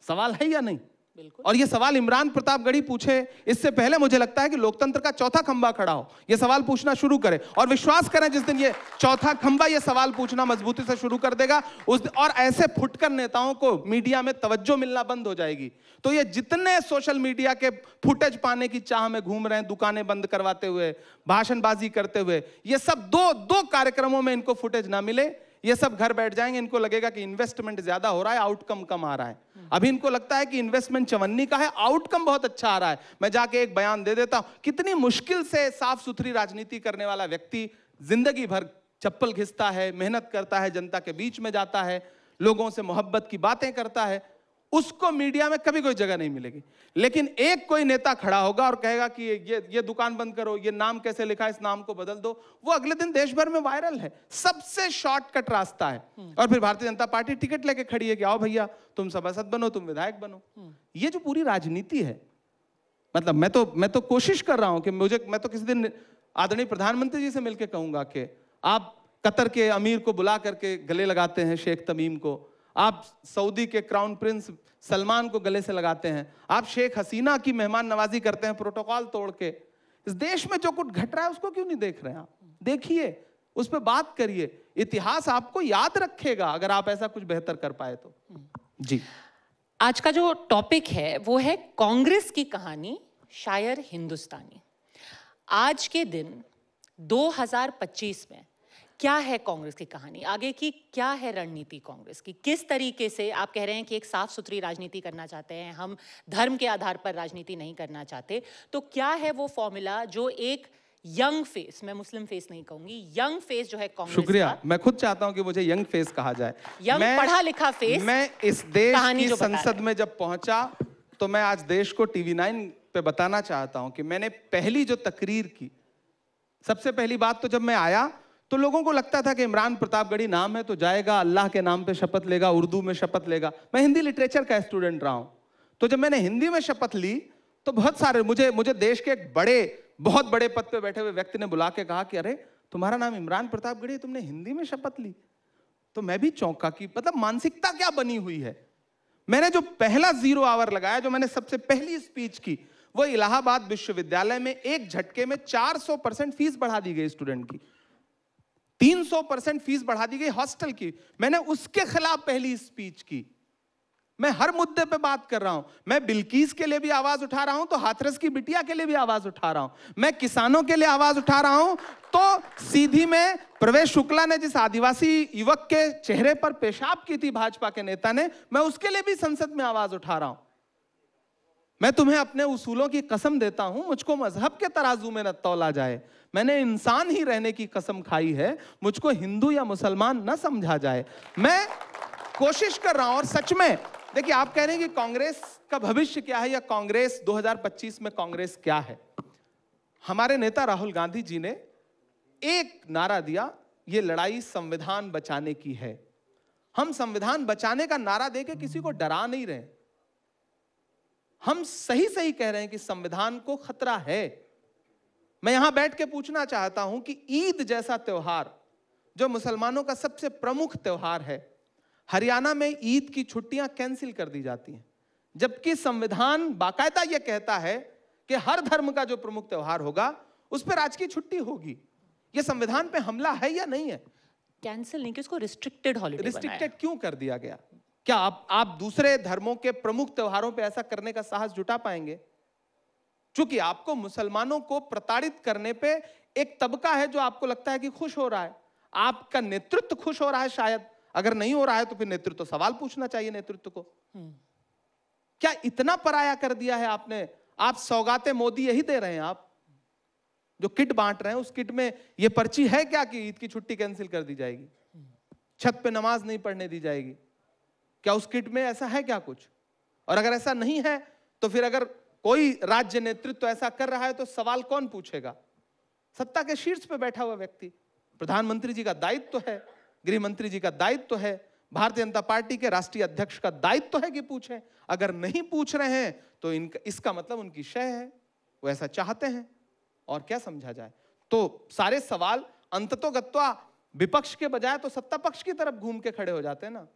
सवाल है या नहीं? बिल्कुल। और ये सवाल इमरान प्रतापगढ़ी पूछे इससे पहले मुझे लगता है कि लोकतंत्र का चौथा खंबा खड़ा हो, ये सवाल पूछना शुरू करे। और विश्वास करें, जिस दिन ये चौथा खंबा ये सवाल पूछना मजबूती से शुरू कर देगा उस दिन, और ऐसे फुटकर नेताओं को मीडिया में तवज्जो मिलना बंद हो जाएगी। तो ये जितने सोशल मीडिया के फुटेज पाने की चाह में घूम रहे हैं, दुकानें बंद करवाते हुए, भाषणबाजी करते हुए, ये सब दो कार्यक्रमों में इनको फुटेज ना मिले, ये सब घर बैठ जाएंगे। इनको लगेगा कि इन्वेस्टमेंट ज्यादा हो रहा है, आउटकम कम आ रहा है। अभी इनको लगता है कि इन्वेस्टमेंट चवन्नी का है, आउटकम बहुत अच्छा आ रहा है। मैं जाके एक बयान दे देता हूं, कितनी मुश्किल से साफ सुथरी राजनीति करने वाला व्यक्ति जिंदगी भर चप्पल घिसता है, मेहनत करता है, जनता के बीच में जाता है, लोगों से मोहब्बत की बातें करता है, उसको मीडिया में कभी कोई जगह नहीं मिलेगी। लेकिन एक कोई नेता खड़ा होगा और कहेगा कि ये दुकान बंद करो, ये नाम कैसे लिखा है, इस नाम को बदल दो, वो अगले दिन देश भर में वायरल है। सबसे शॉर्टकट रास्ता है। और फिर भारतीय जनता पार्टी टिकट लेके खड़ी है कि आओ भैया, तुम सभासद बनो, तुम विधायक बनो। ये जो पूरी राजनीति है, मतलब मैं तो कोशिश कर रहा हूं कि मैं तो किसी दिन आदरणीय प्रधानमंत्री जी से मिलकर कहूंगा कि आप कतर के अमीर को बुला करके गले लगाते हैं, शेख तमीम को, आप सऊदी के क्राउन प्रिंस सलमान को गले से लगाते हैं, आप शेख हसीना की मेहमान नवाजी करते हैं प्रोटोकॉल तोड़ के। इस देश में जो कुछ घट रहा है उसको क्यों नहीं देख रहे हैं आप? देखिए, उस पर बात करिए, इतिहास आपको याद रखेगा अगर आप ऐसा कुछ बेहतर कर पाए तो। जी, आज का जो टॉपिक है वो है कांग्रेस की कहानी, शायर हिंदुस्तानी। आज के दिन 2025 में क्या है कांग्रेस की कहानी, आगे की क्या है रणनीति कांग्रेस की? किस तरीके से आप कह रहे हैं कि एक साफ सुथरी राजनीति करना चाहते हैं, हम धर्म के आधार पर राजनीति नहीं करना चाहते, तो क्या है वो फॉर्मूला जो एक यंग फेस, मैं मुस्लिम फेस नहीं कहूंगी, यंग फेस जो है कांग्रेस? शुक्रिया, मैं खुद चाहता हूं कि मुझे यंग फेस कहा जाए। यंग पढ़ा लिखा फेस। मैं इस देश की संसद में जब पहुंचा तो मैं आज देश को TV9 पे बताना चाहता हूं कि मैंने पहली जो तकरीर की, सबसे पहली बात तो जब मैं आया तो लोगों को लगता था कि इमरान प्रतापगढ़ी नाम है तो जाएगा, अल्लाह के नाम पे शपथ लेगा, उर्दू में शपथ लेगा। मैं हिंदी लिटरेचर का स्टूडेंट रहा हूं, तो जब मैंने हिंदी में शपथ ली तो बहुत सारे मुझे देश के एक बहुत बड़े पद पे बैठे हुए व्यक्ति ने बुला के कहा कि अरे तुम्हारा नाम इमरान प्रतापगढ़ी, तुमने हिंदी में शपथ ली। तो मैं भी चौंका कि मतलब मानसिकता क्या बनी हुई है। मैंने जो पहला 0 आवर लगाया, जो मैंने सबसे पहली स्पीच की, वो इलाहाबाद विश्वविद्यालय में एक झटके में 400% फीस बढ़ा दी गई स्टूडेंट की, 300% फीस बढ़ा दी गई हॉस्टल की। मैंने उसके खिलाफ पहली स्पीच की। मैं हर मुद्दे पे बात कर रहा हूं। मैं बिल्कीस के लिए भी आवाज उठा रहा हूं तो हाथरस की बिटिया के लिए भी आवाज उठा रहा हूं। मैं किसानों के लिए आवाज उठा रहा हूं तो सीधी में प्रवेश शुक्ला ने जिस आदिवासी युवक के चेहरे पर पेशाब की थी भाजपा के नेता ने, मैं उसके लिए भी संसद में आवाज उठा रहा हूं। मैं तुम्हें अपने उसूलों की कसम देता हूं, मुझको मजहब के तराजू में न तौला जाए। मैंने इंसान ही रहने की कसम खाई है, मुझको हिंदू या मुसलमान न समझा जाए। मैं कोशिश कर रहा हूं। और सच में देखिए, आप कह रहे हैं कि कांग्रेस का भविष्य क्या है या कांग्रेस 2025 में कांग्रेस क्या है। हमारे नेता राहुल गांधी जी ने एक नारा दिया, ये लड़ाई संविधान बचाने की है। हम संविधान बचाने का नारा देके किसी को डरा नहीं रहे, हम सही सही कह रहे हैं कि संविधान को खतरा है। मैं यहां बैठ के पूछना चाहता हूं कि ईद जैसा त्योहार, जो मुसलमानों का सबसे प्रमुख त्योहार है, हरियाणा में ईद की छुट्टियां कैंसिल कर दी जाती हैं, जबकि संविधान बाकायदा यह कहता है कि हर धर्म का जो प्रमुख त्योहार होगा उस पर आज की छुट्टी होगी। यह संविधान पे हमला है या नहीं है? कैंसिल नहीं, किसको रिस्ट्रिक्टेड हॉलिडे रिस्ट्रिक्टेड क्यों कर दिया गया? क्या आप दूसरे धर्मों के प्रमुख त्योहारों पे ऐसा करने का साहस जुटा पाएंगे? चूंकि आपको मुसलमानों को प्रताड़ित करने पे एक तबका है जो आपको लगता है कि खुश हो रहा है, आपका नेतृत्व खुश हो रहा है। शायद अगर नहीं हो रहा है तो फिर नेतृत्व तो सवाल पूछना चाहिए नेतृत्व को। क्या इतना पराया कर दिया है आपने? आप सौगातें मोदी यही दे रहे हैं, आप जो किट बांट रहे हैं उस किट में यह पर्ची है क्या कि ईद की छुट्टी कैंसिल कर दी जाएगी, छत पे नमाज नहीं पढ़ने दी जाएगी? क्या उस किट में ऐसा है क्या कुछ? और अगर ऐसा नहीं है तो फिर अगर कोई राज्य नेतृत्व ऐसा कर रहा है तो सवाल कौन पूछेगा? सत्ता के शीर्ष पे बैठा हुआ व्यक्ति। प्रधानमंत्री जी का दायित्व है, गृह मंत्री जी का दायित्व है, भारतीय जनता पार्टी के राष्ट्रीय अध्यक्ष का दायित्व है कि पूछें। अगर नहीं पूछ रहे हैं तो इसका मतलब उनकी शय है, वो ऐसा चाहते हैं। और क्या समझा जाए? तो सारे सवाल अंततोगत्वा विपक्ष के बजाय तो सत्ता पक्ष की तरफ घूम के खड़े हो जाते हैं ना।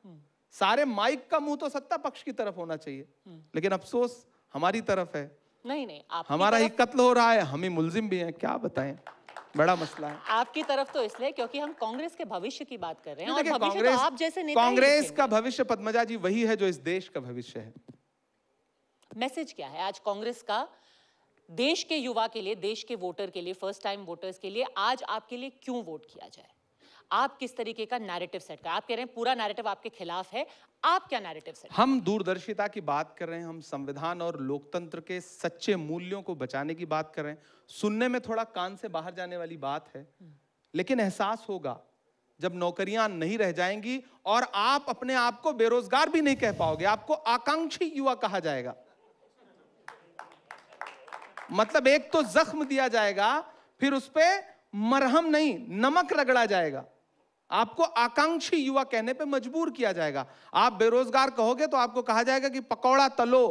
सारे माइक का मुंह तो सत्ता पक्ष की तरफ होना चाहिए, लेकिन अफसोस हमारी तरफ है। नहीं, हमारा ही कत्ल हो रहा है, हम ही मुल्जिम भी हैं, क्या बताएं, बड़ा मसला है। आपकी तरफ तो इसलिए क्योंकि हम कांग्रेस के भविष्य की बात कर रहे हैं, और भविष्य कांग्रेस, तो आप जैसे नेता कांग्रेस का भविष्य पद्मजा जी वही है जो इस देश का भविष्य है। मैसेज क्या है आज कांग्रेस का देश के युवा के लिए, देश के वोटर के लिए, फर्स्ट टाइम वोटर्स के लिए? आज आपके लिए क्यों वोट किया जाए? आप किस तरीके का नैरेटिव सेट कर? आप कह रहे हैं पूरा नैरेटिव आपके खिलाफ है, आप क्या नैरेटिव सेट? हम दूरदर्शिता की बात कर रहे हैं, हम संविधान और लोकतंत्र के सच्चे मूल्यों को बचाने की बात कर रहे हैं। सुनने में थोड़ा कान से बाहर जाने वाली बात है, लेकिन एहसास होगा जब नौकरियां नहीं रह जाएंगी और आप अपने आप को बेरोजगार भी नहीं कह पाओगे, आपको आकांक्षी युवा कहा जाएगा। मतलब एक तो जख्म दिया जाएगा, फिर उस पे मरहम नहीं नमक रगड़ा जाएगा। आपको आकांक्षी युवा कहने पे मजबूर किया जाएगा। आप बेरोजगार कहोगे तो आपको कहा जाएगा कि पकौड़ा तलो,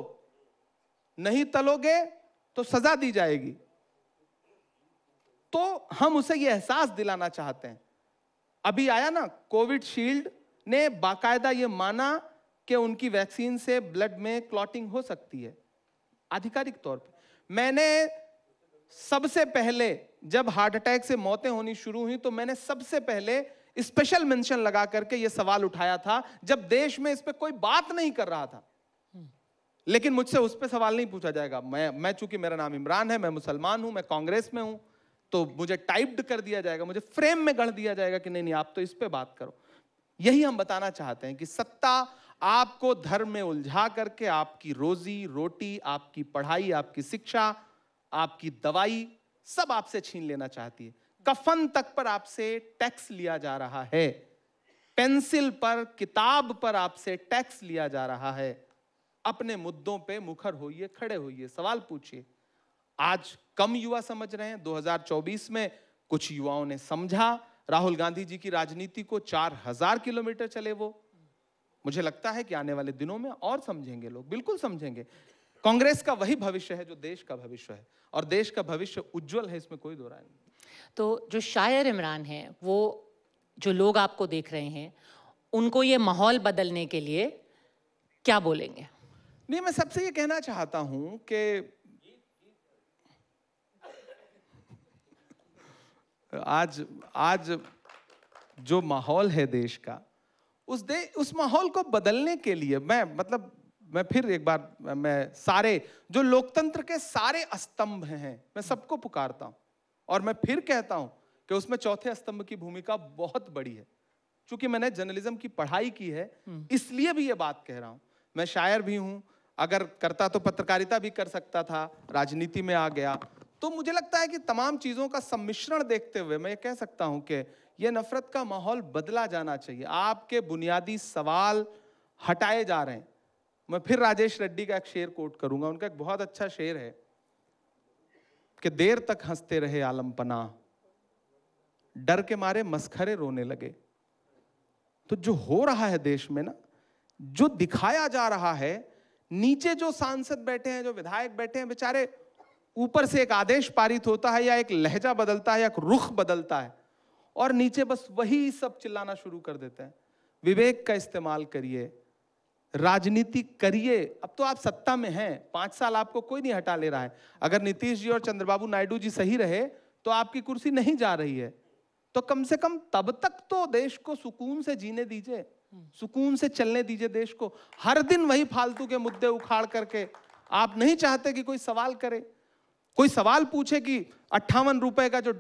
नहीं तलोगे तो सजा दी जाएगी। तो हम उसे यह एहसास दिलाना चाहते हैं। अभी आया ना कोविड शील्ड ने बाकायदा यह माना कि उनकी वैक्सीन से ब्लड में क्लॉटिंग हो सकती है, आधिकारिक तौर पे। मैंने सबसे पहले जब हार्ट अटैक से मौतें होनी शुरू हुई तो मैंने सबसे पहले स्पेशल मेंशन लगा करके यह सवाल उठाया था, जब देश में इस पे कोई बात नहीं कर रहा था। लेकिन मुझसे उस पे सवाल नहीं पूछा जाएगा। मैं चूंकि मेरा नाम इमरान है, मैं मुसलमान हूं, मैं कांग्रेस में हूं, तो मुझे टाइप्ड कर दिया जाएगा, मुझे फ्रेम में गढ़ दिया जाएगा कि नहीं आप तो इस पे बात करो। यही हम बताना चाहते हैं कि सत्ता आपको धर्म में उलझा करके आपकी रोजी रोटी, आपकी पढ़ाई, आपकी शिक्षा, आपकी दवाई सब आपसे छीन लेना चाहती है। कफन तक पर आपसे टैक्स लिया जा रहा है, पेंसिल पर, किताब पर आपसे टैक्स लिया जा रहा है। अपने मुद्दों पे मुखर होइए, खड़े होइए, सवाल पूछिए। आज कम युवा समझ रहे हैं, 2024 में कुछ युवाओं ने समझा। राहुल गांधी जी की राजनीति को 4000 किलोमीटर चले वो। मुझे लगता है कि आने वाले दिनों में और समझेंगे लोग, बिल्कुल समझेंगे। कांग्रेस का वही भविष्य है जो देश का भविष्य है, और देश का भविष्य उज्जवल है, इसमें कोई दो राय नहीं। तो जो शायर इमरान है, वो जो लोग आपको देख रहे हैं, उनको ये माहौल बदलने के लिए क्या बोलेंगे? नहीं, मैं सबसे ये कहना चाहता हूं कि आज जो माहौल है देश का, उस माहौल को बदलने के लिए मैं फिर एक बार मैं सारे जो लोकतंत्र के सारे स्तंभ हैं, मैं सबको पुकारता हूं। और मैं फिर कहता हूं कि उसमें चौथे स्तंभ की भूमिका बहुत बड़ी है। चूंकि मैंने जर्नलिज्म की पढ़ाई की है, इसलिए भी ये बात कह रहा हूं। मैं शायर भी हूं, अगर करता तो पत्रकारिता भी कर सकता था, राजनीति में आ गया। तो मुझे लगता है कि तमाम चीजों का सम्मिश्रण देखते हुए मैं ये कह सकता हूं कि ये नफरत का माहौल बदला जाना चाहिए। आपके बुनियादी सवाल हटाए जा रहे हैं। मैं फिर राजेश रेड्डी का एक शेर कोट करूंगा। उनका एक बहुत अच्छा शेर है कि देर तक हंसते रहे आलम पनाह, डर के मारे मसखरे रोने लगे। तो जो हो रहा है देश में ना, जो दिखाया जा रहा है, नीचे जो सांसद बैठे हैं, जो विधायक बैठे हैं, बेचारे ऊपर से एक आदेश पारित होता है या एक लहजा बदलता है या एक रुख बदलता है और नीचे बस वही सब चिल्लाना शुरू कर देते हैं। विवेक का इस्तेमाल करिए, राजनीति करिए। अब तो आप सत्ता में हैं, 5 साल आपको कोई नहीं हटा ले रहा है। अगर नीतीश जी और चंद्रबाबू नायडू जी सही रहे तो आपकी कुर्सी नहीं जा रही है। तो कम से कम तब तक तो देश को सुकून से जीने दीजिए, सुकून से चलने दीजिए देश को। हर दिन वही फालतू के मुद्दे उखाड़ करके आप नहीं चाहते कि कोई सवाल करे, कोई सवाल पूछे कि 58 रुपए का जो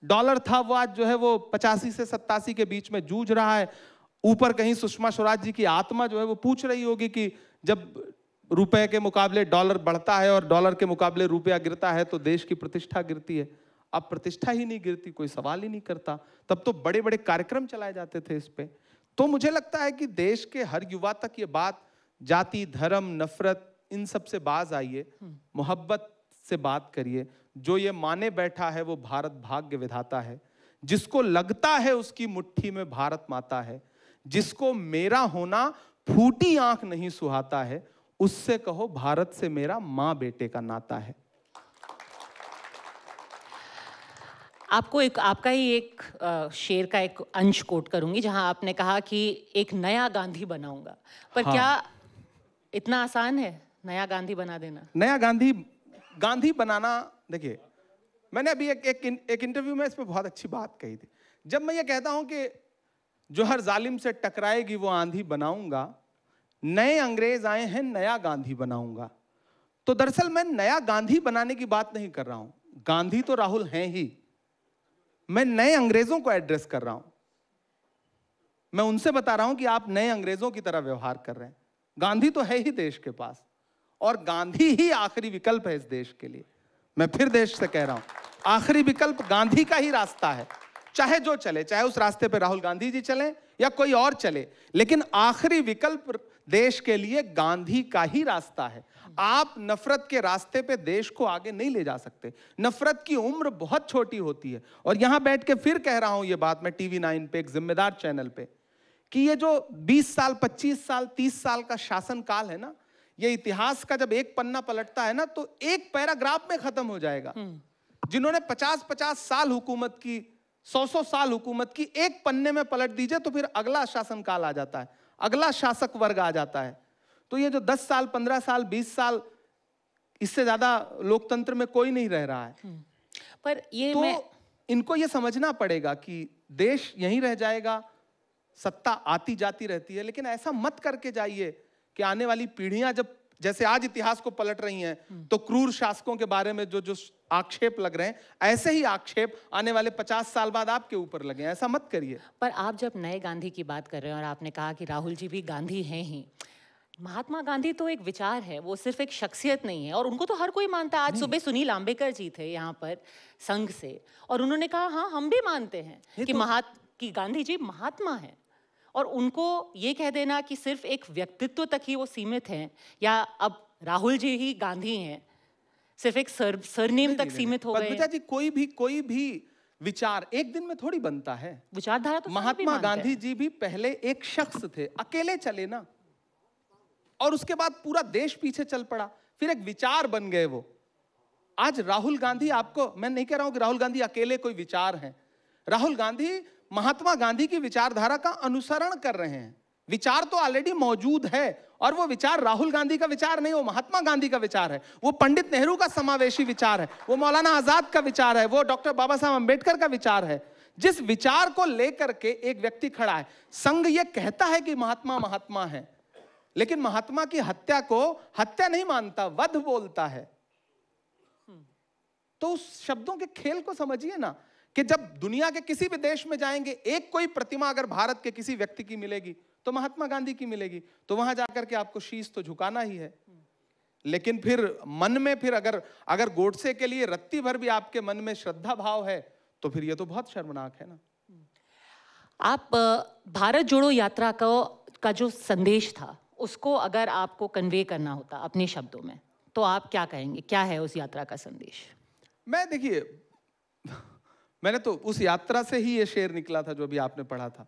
डॉलर था वो आज जो है वो 85 से 87 के बीच में जूझ रहा है। ऊपर कहीं सुषमा स्वराज जी की आत्मा जो है वो पूछ रही होगी कि जब रुपए के मुकाबले डॉलर बढ़ता है और डॉलर के मुकाबले रुपया गिरता है तो देश की प्रतिष्ठा गिरती है। अब प्रतिष्ठा ही नहीं गिरती, कोई सवाल ही नहीं करता। तब तो बड़े बड़े कार्यक्रम चलाए जाते थे इस पे। तो मुझे लगता है कि देश के हर युवा तक ये बात, जाति, धर्म, नफरत, इन सब से बाज आइए, मोहब्बत से बात करिए। जो ये माने बैठा है वो भारत भाग्य विधाता है, जिसको लगता है उसकी मुट्ठी में भारत माता है, जिसको मेरा होना फूटी आंख नहीं सुहाता है, उससे कहो भारत से मेरा मां बेटे का नाता है। आपको एक आपका ही एक शेर का एक अंश कोट करूंगी जहां आपने कहा कि एक नया गांधी बनाऊंगा। पर हाँ। क्या इतना आसान है नया गांधी बना देना? नया गांधी बनाना, देखिए मैंने अभी एक इंटरव्यू में इस पे बहुत अच्छी बात कही थी। जब मैं ये कहता हूं कि जो हर जालिम से टकराएगी वो आंधी बनाऊंगा, नए अंग्रेज आए हैं नया गांधी बनाऊंगा, तो दरअसल मैं नया गांधी बनाने की बात नहीं कर रहा हूं। गांधी तो राहुल हैं ही, मैं नए अंग्रेजों को एड्रेस कर रहा हूं। मैं उनसे बता रहा हूं कि आप नए अंग्रेजों की तरह व्यवहार कर रहे हैं। गांधी तो है ही देश के पास, और गांधी ही आखिरी विकल्प है इस देश के लिए। मैं फिर देश से कह रहा हूं, आखिरी विकल्प गांधी का ही रास्ता है। चाहे जो चले, चाहे उस रास्ते पे राहुल गांधी जी चले या कोई और चले, लेकिन आखिरी विकल्प देश के लिए गांधी का ही रास्ता है। आप नफरत के रास्ते पे देश को आगे नहीं ले जा सकते। नफरत की उम्र बहुत छोटी होती है। और यहां बैठ के फिर कह रहा हूं ये बात मैं टीवी 9 पे, एक जिम्मेदार चैनल पे, कि ये जो 20 साल, 25 साल, 30 साल का शासनकाल है ना, ये इतिहास का जब एक पन्ना पलटता है ना तो एक पैराग्राफ में खत्म हो जाएगा। जिन्होंने 50-50 साल हुकूमत की, 100-100 साल हुकूमत की, एक पन्ने में पलट दीजिए तो फिर अगला शासनकाल आ जाता है, अगला शासक वर्ग आ जाता है। तो ये जो 10 साल, 15 साल, 20 साल, इससे ज्यादा लोकतंत्र में कोई नहीं रह रहा है। पर ये तो इनको ये समझना पड़ेगा कि देश यहीं रह जाएगा, सत्ता आती जाती रहती है, लेकिन ऐसा मत करके जाइए कि आने वाली पीढ़ियां जब, जैसे आज इतिहास को पलट रही हैं तो क्रूर शासकों के बारे में जो आक्षेप लग रहे हैं, ऐसे ही आक्षेप आने वाले 50 साल बाद आपके ऊपर लगे। ऐसा मत करिए। पर आप जब नए गांधी की बात कर रहे हैं और आपने कहा कि राहुल जी भी गांधी हैं ही, महात्मा गांधी तो एक विचार है, वो सिर्फ एक शख्सियत नहीं है, और उनको तो हर कोई मानता है। आज सुबह सुनील आंबेडकर जी थे यहाँ पर संघ से, और उन्होंने कहा हाँ हम भी मानते हैं कि गांधी जी महात्मा हैं। और उनको ये कह देना कि सिर्फ एक व्यक्तित्व तक ही वो सीमित हैं, या अब राहुल जी ही गांधी हैं, सिर्फ एक सरनेम तक सीमित हो गए। पद्मजा जी, कोई भी विचार एक दिन में थोड़ी बनता है। विचारधारा तो महात्मा गांधी जी भी पहले एक शख्स थे, अकेले चले ना, और उसके बाद पूरा देश पीछे चल पड़ा, फिर एक विचार बन गए वो। आज राहुल गांधी, आपको मैं नहीं कह रहा हूं कि राहुल गांधी अकेले कोई विचार हैं। राहुल गांधी महात्मा गांधी की विचारधारा का अनुसरण कर रहे हैं। विचार तो ऑलरेडी मौजूद है, और वो विचार राहुल गांधी का विचार नहीं, वो महात्मा गांधी का विचार है, वो पंडित नेहरू का समावेशी विचार है, वो मौलाना आजाद का विचार है, वो डॉक्टर बाबा साहब अंबेडकर का विचार है। जिस विचार को लेकर के एक व्यक्ति खड़ा है, संघ ये कहता है कि महात्मा महात्मा है, लेकिन महात्मा की हत्या को हत्या नहीं मानता, वध बोलता है। तो उस शब्दों के खेल को समझिए ना, कि जब दुनिया के किसी भी देश में जाएंगे, एक कोई प्रतिमा अगर भारत के किसी व्यक्ति की मिलेगी तो महात्मा गांधी की मिलेगी, तो वहां जाकर के आपको शीश तो झुकाना ही है। लेकिन फिर मन में फिर अगर गोडसे के लिए रत्ती भर भी आपके मन में श्रद्धा भाव है तो फिर ये तो बहुत शर्मनाक है ना। आप भारत जोड़ो यात्रा का जो संदेश था उसको अगर आपको कन्वे करना होता अपने शब्दों में तो आप क्या कहेंगे, क्या है उस यात्रा का संदेश? मैं देखिए, मैंने तो उस यात्रा से ही ये शेर निकला था जो अभी आपने पढ़ा था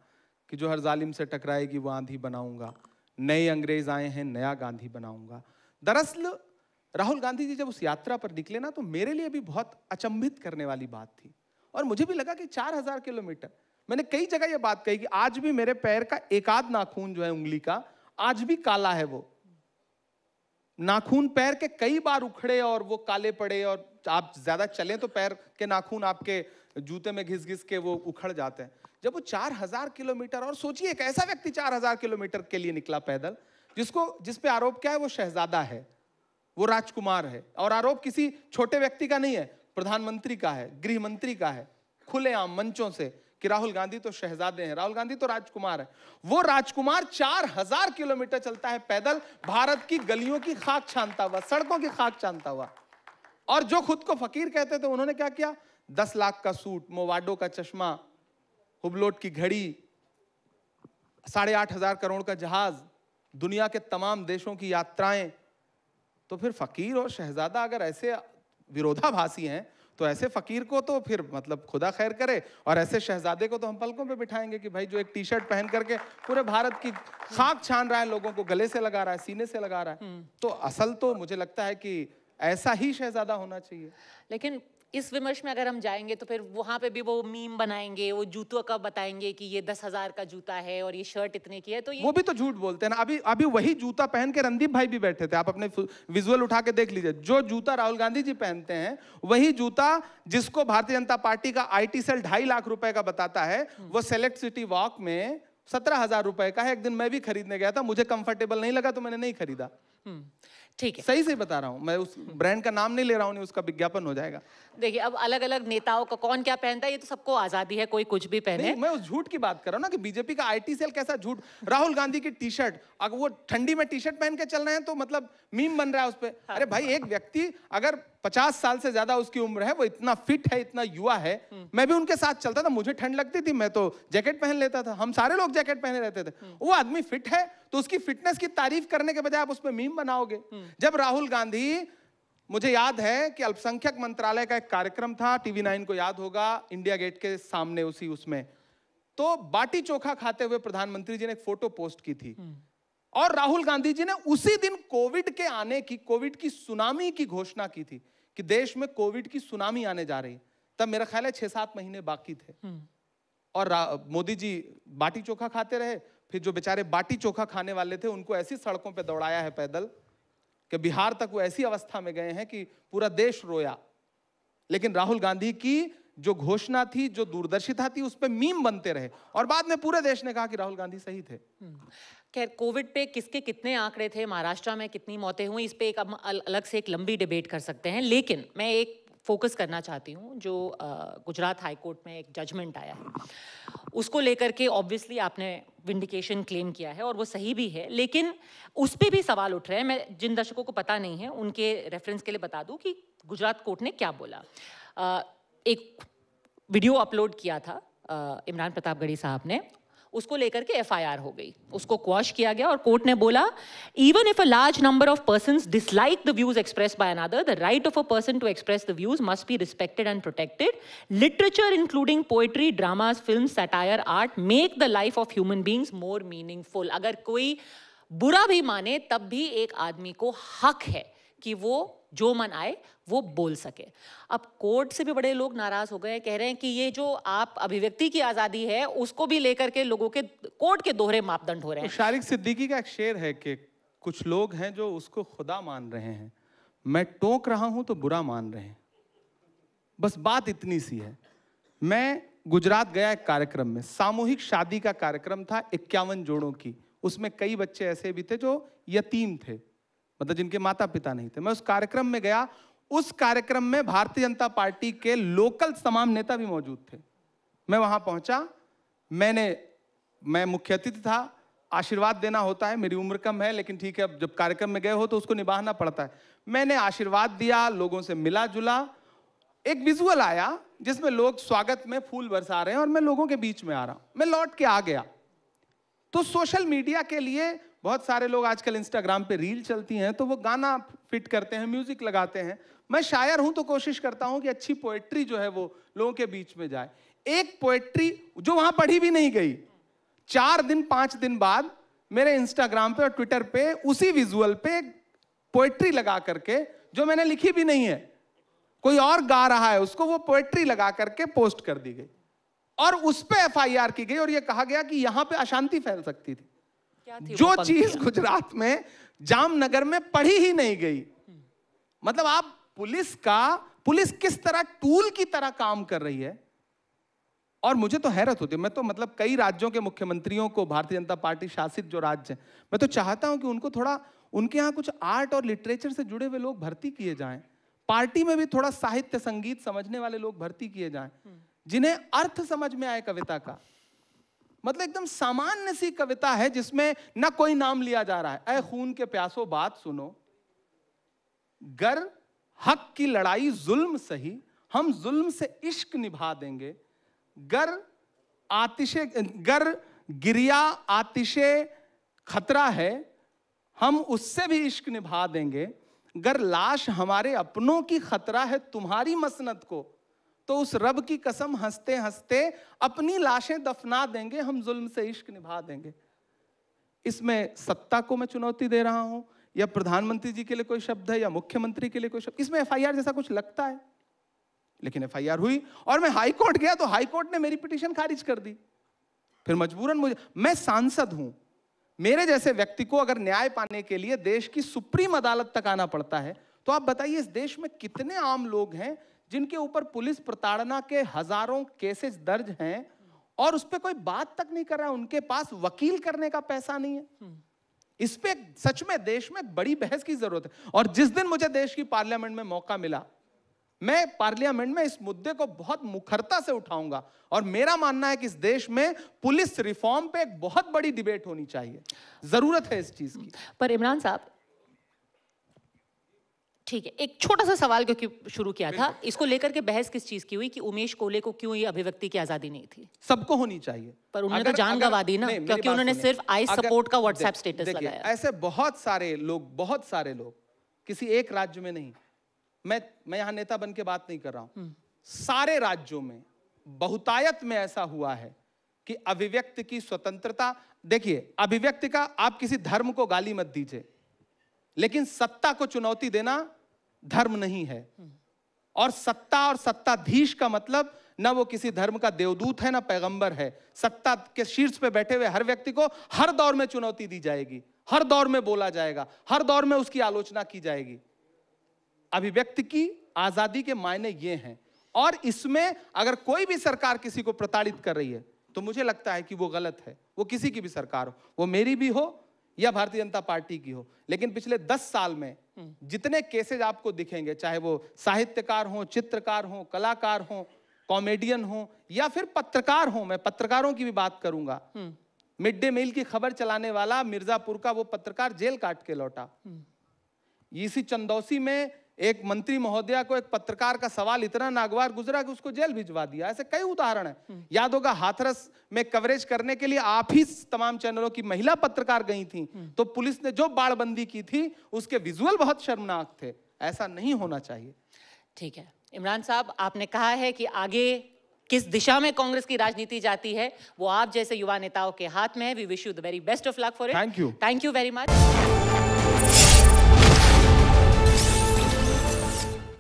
कि जो हर जालिम से टकराएगी वो आंधी बनाऊंगा, नए अंग्रेज आए हैं नया गांधी बनाऊंगा। दरअसल राहुल गांधी जी जब उस यात्रा पर निकले ना तो मेरे लिए भी बहुत अचंभित करने वाली बात थी और मुझे भी लगा कि 4000 किलोमीटर, मैंने कई जगह ये बात कही कि आज भी मेरे पैर का एक आध नाखून जो है उंगली का आज भी काला है, वो नाखून पैर के कई बार उखड़े और वो काले पड़े और आप ज्यादा चलें तो पैर के नाखून आपके जूते में घिस घिस के वो उखड़ जाते हैं। जब वो 4000 किलोमीटर, और सोचिए एक ऐसा व्यक्ति 4000 किलोमीटर के लिए निकला पैदल जिस पे आरोप क्या है, वो शहजादा है, वो राजकुमार है, और आरोप किसी छोटे व्यक्ति का नहीं है, प्रधानमंत्री का है, गृह मंत्री का है, खुलेआम मंचों से कि राहुल गांधी तो शहजादे हैं, राहुल गांधी तो राजकुमार है। वो राजकुमार 4000 किलोमीटर चलता है पैदल, भारत की गलियों की खाक छानता हुआ, सड़कों की खाक छानता हुआ। और जो खुद को फकीर कहते थे उन्होंने क्या किया, 10 लाख का सूट, मोवाडो का चश्मा, हुबलोट की घड़ी, 8,500 करोड़ का जहाज, दुनिया के तमाम देशों की यात्राएं। तो फिर फकीर और शहजादा अगर ऐसे विरोधाभासी हैं तो ऐसे फकीर को तो फिर मतलब खुदा खैर करे, और ऐसे शहजादे को तो हम पलकों पे बिठाएंगे कि भाई जो एक टी शर्ट पहन करके पूरे भारत की खाक छान रहा है, लोगों को गले से लगा रहा है, सीने से लगा रहा है। तो असल तो मुझे लगता है कि ऐसा ही शहजादा होना चाहिए। लेकिन इस विमर्श में अगर हम जाएंगे तो फिर वहां पे भी वो मीम बनाएंगे, वो जूतों का बताएंगे कि ये 10,000 का जूता है और ये शर्ट इतने की है, तो ये वो भी तो झूठ बोलते हैं ना। अभी वही जूता पहन के रणदीप भाई भी बैठे थे, आप अपने विजुअल उठा के देख लीजिए। जो जूता राहुल गांधी जी पहनते हैं वही जूता जिसको भारतीय जनता पार्टी का IT सेल 2.5 लाख रुपए का बताता है, वो सेलेक्ट सिटी वॉक में 17,000 रुपए का है। एक दिन मैं भी खरीदने गया था, मुझे कंफर्टेबल नहीं लगा तो मैंने नहीं खरीदा। ठीक है, सही से बता रहा हूं मैं, उस ब्रांड का नाम नहीं ले रहा हूं, नहीं उसका विज्ञापन हो जाएगा। देखिए अब अलग अलग नेताओं का कौन क्या पहनता है ये तो सबको आजादी है, कोई कुछ भी पहने। मैं उस झूठ की बात कर रहा हूं ना कि बीजेपी का IT सेल कैसा झूठ। राहुल गांधी की टी शर्ट, अगर वो ठंडी में टी शर्ट पहन के चल रहे हैं तो मतलब मीम बन रहा है उस पे। अरे भाई, एक व्यक्ति अगर 50 साल से ज्यादा उसकी उम्र है, वो इतना फिट है, इतना युवा है, मैं भी उनके साथ चलता था, मुझे ठंड लगती थी, मैं तो जैकेट पहन लेता था, हम सारे लोग जैकेट पहने रहते थे। वो आदमी फिट है तो उसकी फिटनेस की तारीफ करने के बजाय आप उस पर मीम बनाओगे। जब राहुल गांधी, मुझे याद है कि अल्पसंख्यक मंत्रालय का एक कार्यक्रम था, TV9 को याद होगा, इंडिया गेट के सामने उसमें तो बाटी चोखा खाते हुए प्रधानमंत्री जी ने एक फोटो पोस्ट की थी, और राहुल गांधी जी ने उसी दिन कोविड के आने की, कोविड की सुनामी की घोषणा की थी कि देश में कोविड की सुनामी आने जा रही। तब मेरा ख्याल है 6-7 महीने बाकी थे, और मोदी जी बाटी चोखा खाते रहे। फिर जो बेचारे बाटी चोखा खाने वाले थे उनको ऐसी सड़कों पे दौड़ाया है पैदल कि बिहार तक वो ऐसी अवस्था में गए हैं कि पूरा देश रोया। लेकिन राहुल गांधी की जो घोषणा थी, जो दूरदर्शिता थी, उस पे मीम बनते रहे, और बाद में पूरे देश ने कहा कि राहुल गांधी सही थे। खैर, कोविड पे किसके कितने आंकड़े थे, महाराष्ट्र में कितनी मौतें हुई, इस पे एक अलग से एक लंबी डिबेट कर सकते हैं। लेकिन मैं एक फोकस करना चाहती हूँ जो गुजरात हाई कोर्ट में एक जजमेंट आया है, उसको लेकर के ऑब्वियसली आपने विंडिकेशन क्लेम किया है और वो सही भी है, लेकिन उस पे भी सवाल उठ रहे हैं। मैं जिन दर्शकों को पता नहीं है उनके रेफरेंस के लिए बता दूं कि गुजरात कोर्ट ने क्या बोला। एक वीडियो अपलोड किया था इमरान प्रतापगढ़ी साहब ने, उसको लेकर के FIR हो गई, उसको क्वॉश किया गया और कोर्ट ने बोला even if a large number of persons dislike the views expressed by another, the right of a person to express the views must be respected and protected. Literature including poetry, dramas, film, satire, art make the life of human beings more meaningful. अगर कोई बुरा भी माने तब भी एक आदमी को हक है कि वो जो मन आए वो बोल सके। अब कोर्ट से भी बड़े लोग नाराज हो गए, कह रहे हैं कि ये जो आप अभिव्यक्ति की आजादी है उसको भी लेकर के लोगों के कोर्ट के दोहरे मापदंड हो रहे हैं। शारिक सिद्दीकी का एक शेर है कि कुछ लोग हैं जो उसको खुदा मान रहे हैं, मैं टोक रहा हूं तो बुरा मान रहे हैं। बस बात इतनी सी है। मैं गुजरात गया एक कार्यक्रम में, सामूहिक शादी का कार्यक्रम था 51 जोड़ों की, उसमें कई बच्चे ऐसे भी थे जो यतीम थे, मतलब जिनके माता पिता नहीं थे। मैं उस कार्यक्रम में गया, उस कार्यक्रम में भारतीय जनता पार्टी के लोकल तमाम नेता भी मौजूद थे। मैं वहां पहुंचा, मैं मुख्य अतिथि था, आशीर्वाद देना होता है, मेरी उम्र कम है लेकिन ठीक है, अब जब कार्यक्रम में गए हो तो उसको निभाना पड़ता है। मैंने आशीर्वाद दिया, लोगों से मिला जुला, एक विजुअल आया जिसमें लोग स्वागत में फूल बरसा रहे हैं और मैं लोगों के बीच में आ रहा हूं। मैं लौट के आ गया तो सोशल मीडिया के लिए बहुत सारे लोग आजकल इंस्टाग्राम पे रील चलती हैं तो वो गाना फिट करते हैं, म्यूजिक लगाते हैं। मैं शायर हूं तो कोशिश करता हूं कि अच्छी पोएट्री जो है वो लोगों के बीच में जाए। एक पोएट्री जो वहां पढ़ी भी नहीं गई, 4 दिन 5 दिन बाद मेरे इंस्टाग्राम पे और ट्विटर पे उसी विजुअल पे पोएट्री लगा करके, जो मैंने लिखी भी नहीं है, कोई और गा रहा है उसको, वो पोएट्री लगा करके पोस्ट कर दी गई और उस पे एफआईआर की गई और ये कहा गया कि यहां पे अशांति फैल सकती थी। जो चीज गुजरात में जामनगर में पढ़ी ही नहीं गई। मतलब आप पुलिस किस तरह टूल की तरह काम कर रही है। और मुझे तो हैरत होती है, मैं तो मतलब कई राज्यों के मुख्यमंत्रियों को, भारतीय जनता पार्टी शासित जो राज्य हैं, मैं तो चाहता हूं कि उनको थोड़ा, उनके यहां कुछ आर्ट और लिटरेचर से जुड़े हुए लोग भर्ती किए जाएं। पार्टी में भी थोड़ा साहित्य संगीत समझने वाले लोग भर्ती किए जाएं, जिन्हें अर्थ समझ में आए कविता का। मतलब एकदम सामान्य सी कविता है जिसमें ना कोई नाम लिया जा रहा है। ऐ खून के प्यासो बात सुनो, गर हक की लड़ाई जुल्म सही, हम जुल्म से इश्क निभा देंगे। गर गिरिया आतिशे खतरा है, हम उससे भी इश्क निभा देंगे। गर लाश हमारे अपनों की खतरा है तुम्हारी मसनद को, तो उस रब की कसम हंसते हंसते अपनी लाशें दफना देंगे, हम जुल्म से इश्क निभा देंगे। इसमें सत्ता को मैं चुनौती दे रहा हूं, या प्रधानमंत्री जी के लिए कोई शब्द है, या मुख्यमंत्री के लिए कोई शब्द? इसमें एफआईआर जैसा कुछ लगता है, लेकिन एफआईआर हुई और मैं हाई कोर्ट गया तो हाई कोर्ट ने मेरी पिटीशन खारिज कर दी। फिर मजबूरन मैं सांसद हूं, मेरे जैसे व्यक्ति को अगर न्याय पाने के लिए देश की सुप्रीम अदालत तक आना पड़ता है, तो आप बताइए इस देश में कितने आम लोग हैं जिनके ऊपर पुलिस प्रताड़ना के हजारों केसेस दर्ज हैं और उस पर कोई बात तक नहीं कर रहा है, उनके पास वकील करने का पैसा नहीं है। इस पे सच में देश में बड़ी बहस की जरूरत है। और जिस दिन मुझे देश की पार्लियामेंट में मौका मिला, मैं पार्लियामेंट में इस मुद्दे को बहुत मुखरता से उठाऊंगा और मेरा मानना है कि इस देश में पुलिस रिफॉर्म पे एक बहुत बड़ी डिबेट होनी चाहिए, जरूरत है इस चीज की। पर इमरान साहब, ठीक है, एक छोटा सा सवाल क्योंकि शुरू किया था, इसको लेकर के बहस किस चीज की हुई कि उमेश कोले को क्यों ये अभिव्यक्ति की आजादी नहीं थी? सबको होनी चाहिए, पर उन्होंने तो जान गंवा दी ना, क्योंकि उन्होंने सिर्फ आई सपोर्ट का व्हाट्सएप स्टेटस लगाया। ऐसे बहुत सारे लोग किसी एक राज्य में नहीं, मैं यहां नेता बन के बात नहीं कर रहा हूं, सारे राज्यों में बहुतायत में ऐसा हुआ है कि अभिव्यक्ति की स्वतंत्रता, देखिए अभिव्यक्ति का, आप किसी धर्म को गाली मत दीजिए, लेकिन सत्ता को चुनौती देना धर्म नहीं है। और सत्ता और सत्ताधीश का मतलब ना वो किसी धर्म का देवदूत है ना पैगंबर है। सत्ता के शीर्ष पे बैठे हुए हर व्यक्ति को हर दौर में चुनौती दी जाएगी, हर दौर में बोला जाएगा, हर दौर में उसकी आलोचना की जाएगी। अभिव्यक्ति की आजादी के मायने ये हैं, और इसमें अगर कोई भी सरकार किसी को प्रताड़ित कर रही है तो मुझे लगता है कि वो गलत है। वो किसी की भी सरकार हो, वो मेरी भी हो या भारतीय जनता पार्टी की हो, लेकिन पिछले 10 साल में जितने केसेज आपको दिखेंगे, चाहे वो साहित्यकार हो, चित्रकार हो, कलाकार हो, कॉमेडियन हो या फिर पत्रकार हो, मैं पत्रकारों की भी बात करूंगा। मिड डे मील की खबर चलाने वाला मिर्जापुर का वो पत्रकार जेल काट के लौटा। इसी चंदौसी में एक मंत्री महोदया को एक पत्रकार का सवाल इतना नागवार गुजरा कि उसको जेल भिजवा दिया। ऐसे कई उदाहरण हैं। याद होगा हाथरस में कवरेज करने के लिए आप ही तमाम चैनलों की महिला पत्रकार गई थी, तो पुलिस ने जो बाड़बंदी की थी उसके विजुअल बहुत शर्मनाक थे। ऐसा नहीं होना चाहिए। ठीक है इमरान साहब, आपने कहा है कि आगे किस दिशा में कांग्रेस की राजनीति जाती है वो आप जैसे युवा नेताओं के हाथ में है। We wish you the very best of luck for it. Thank you very much.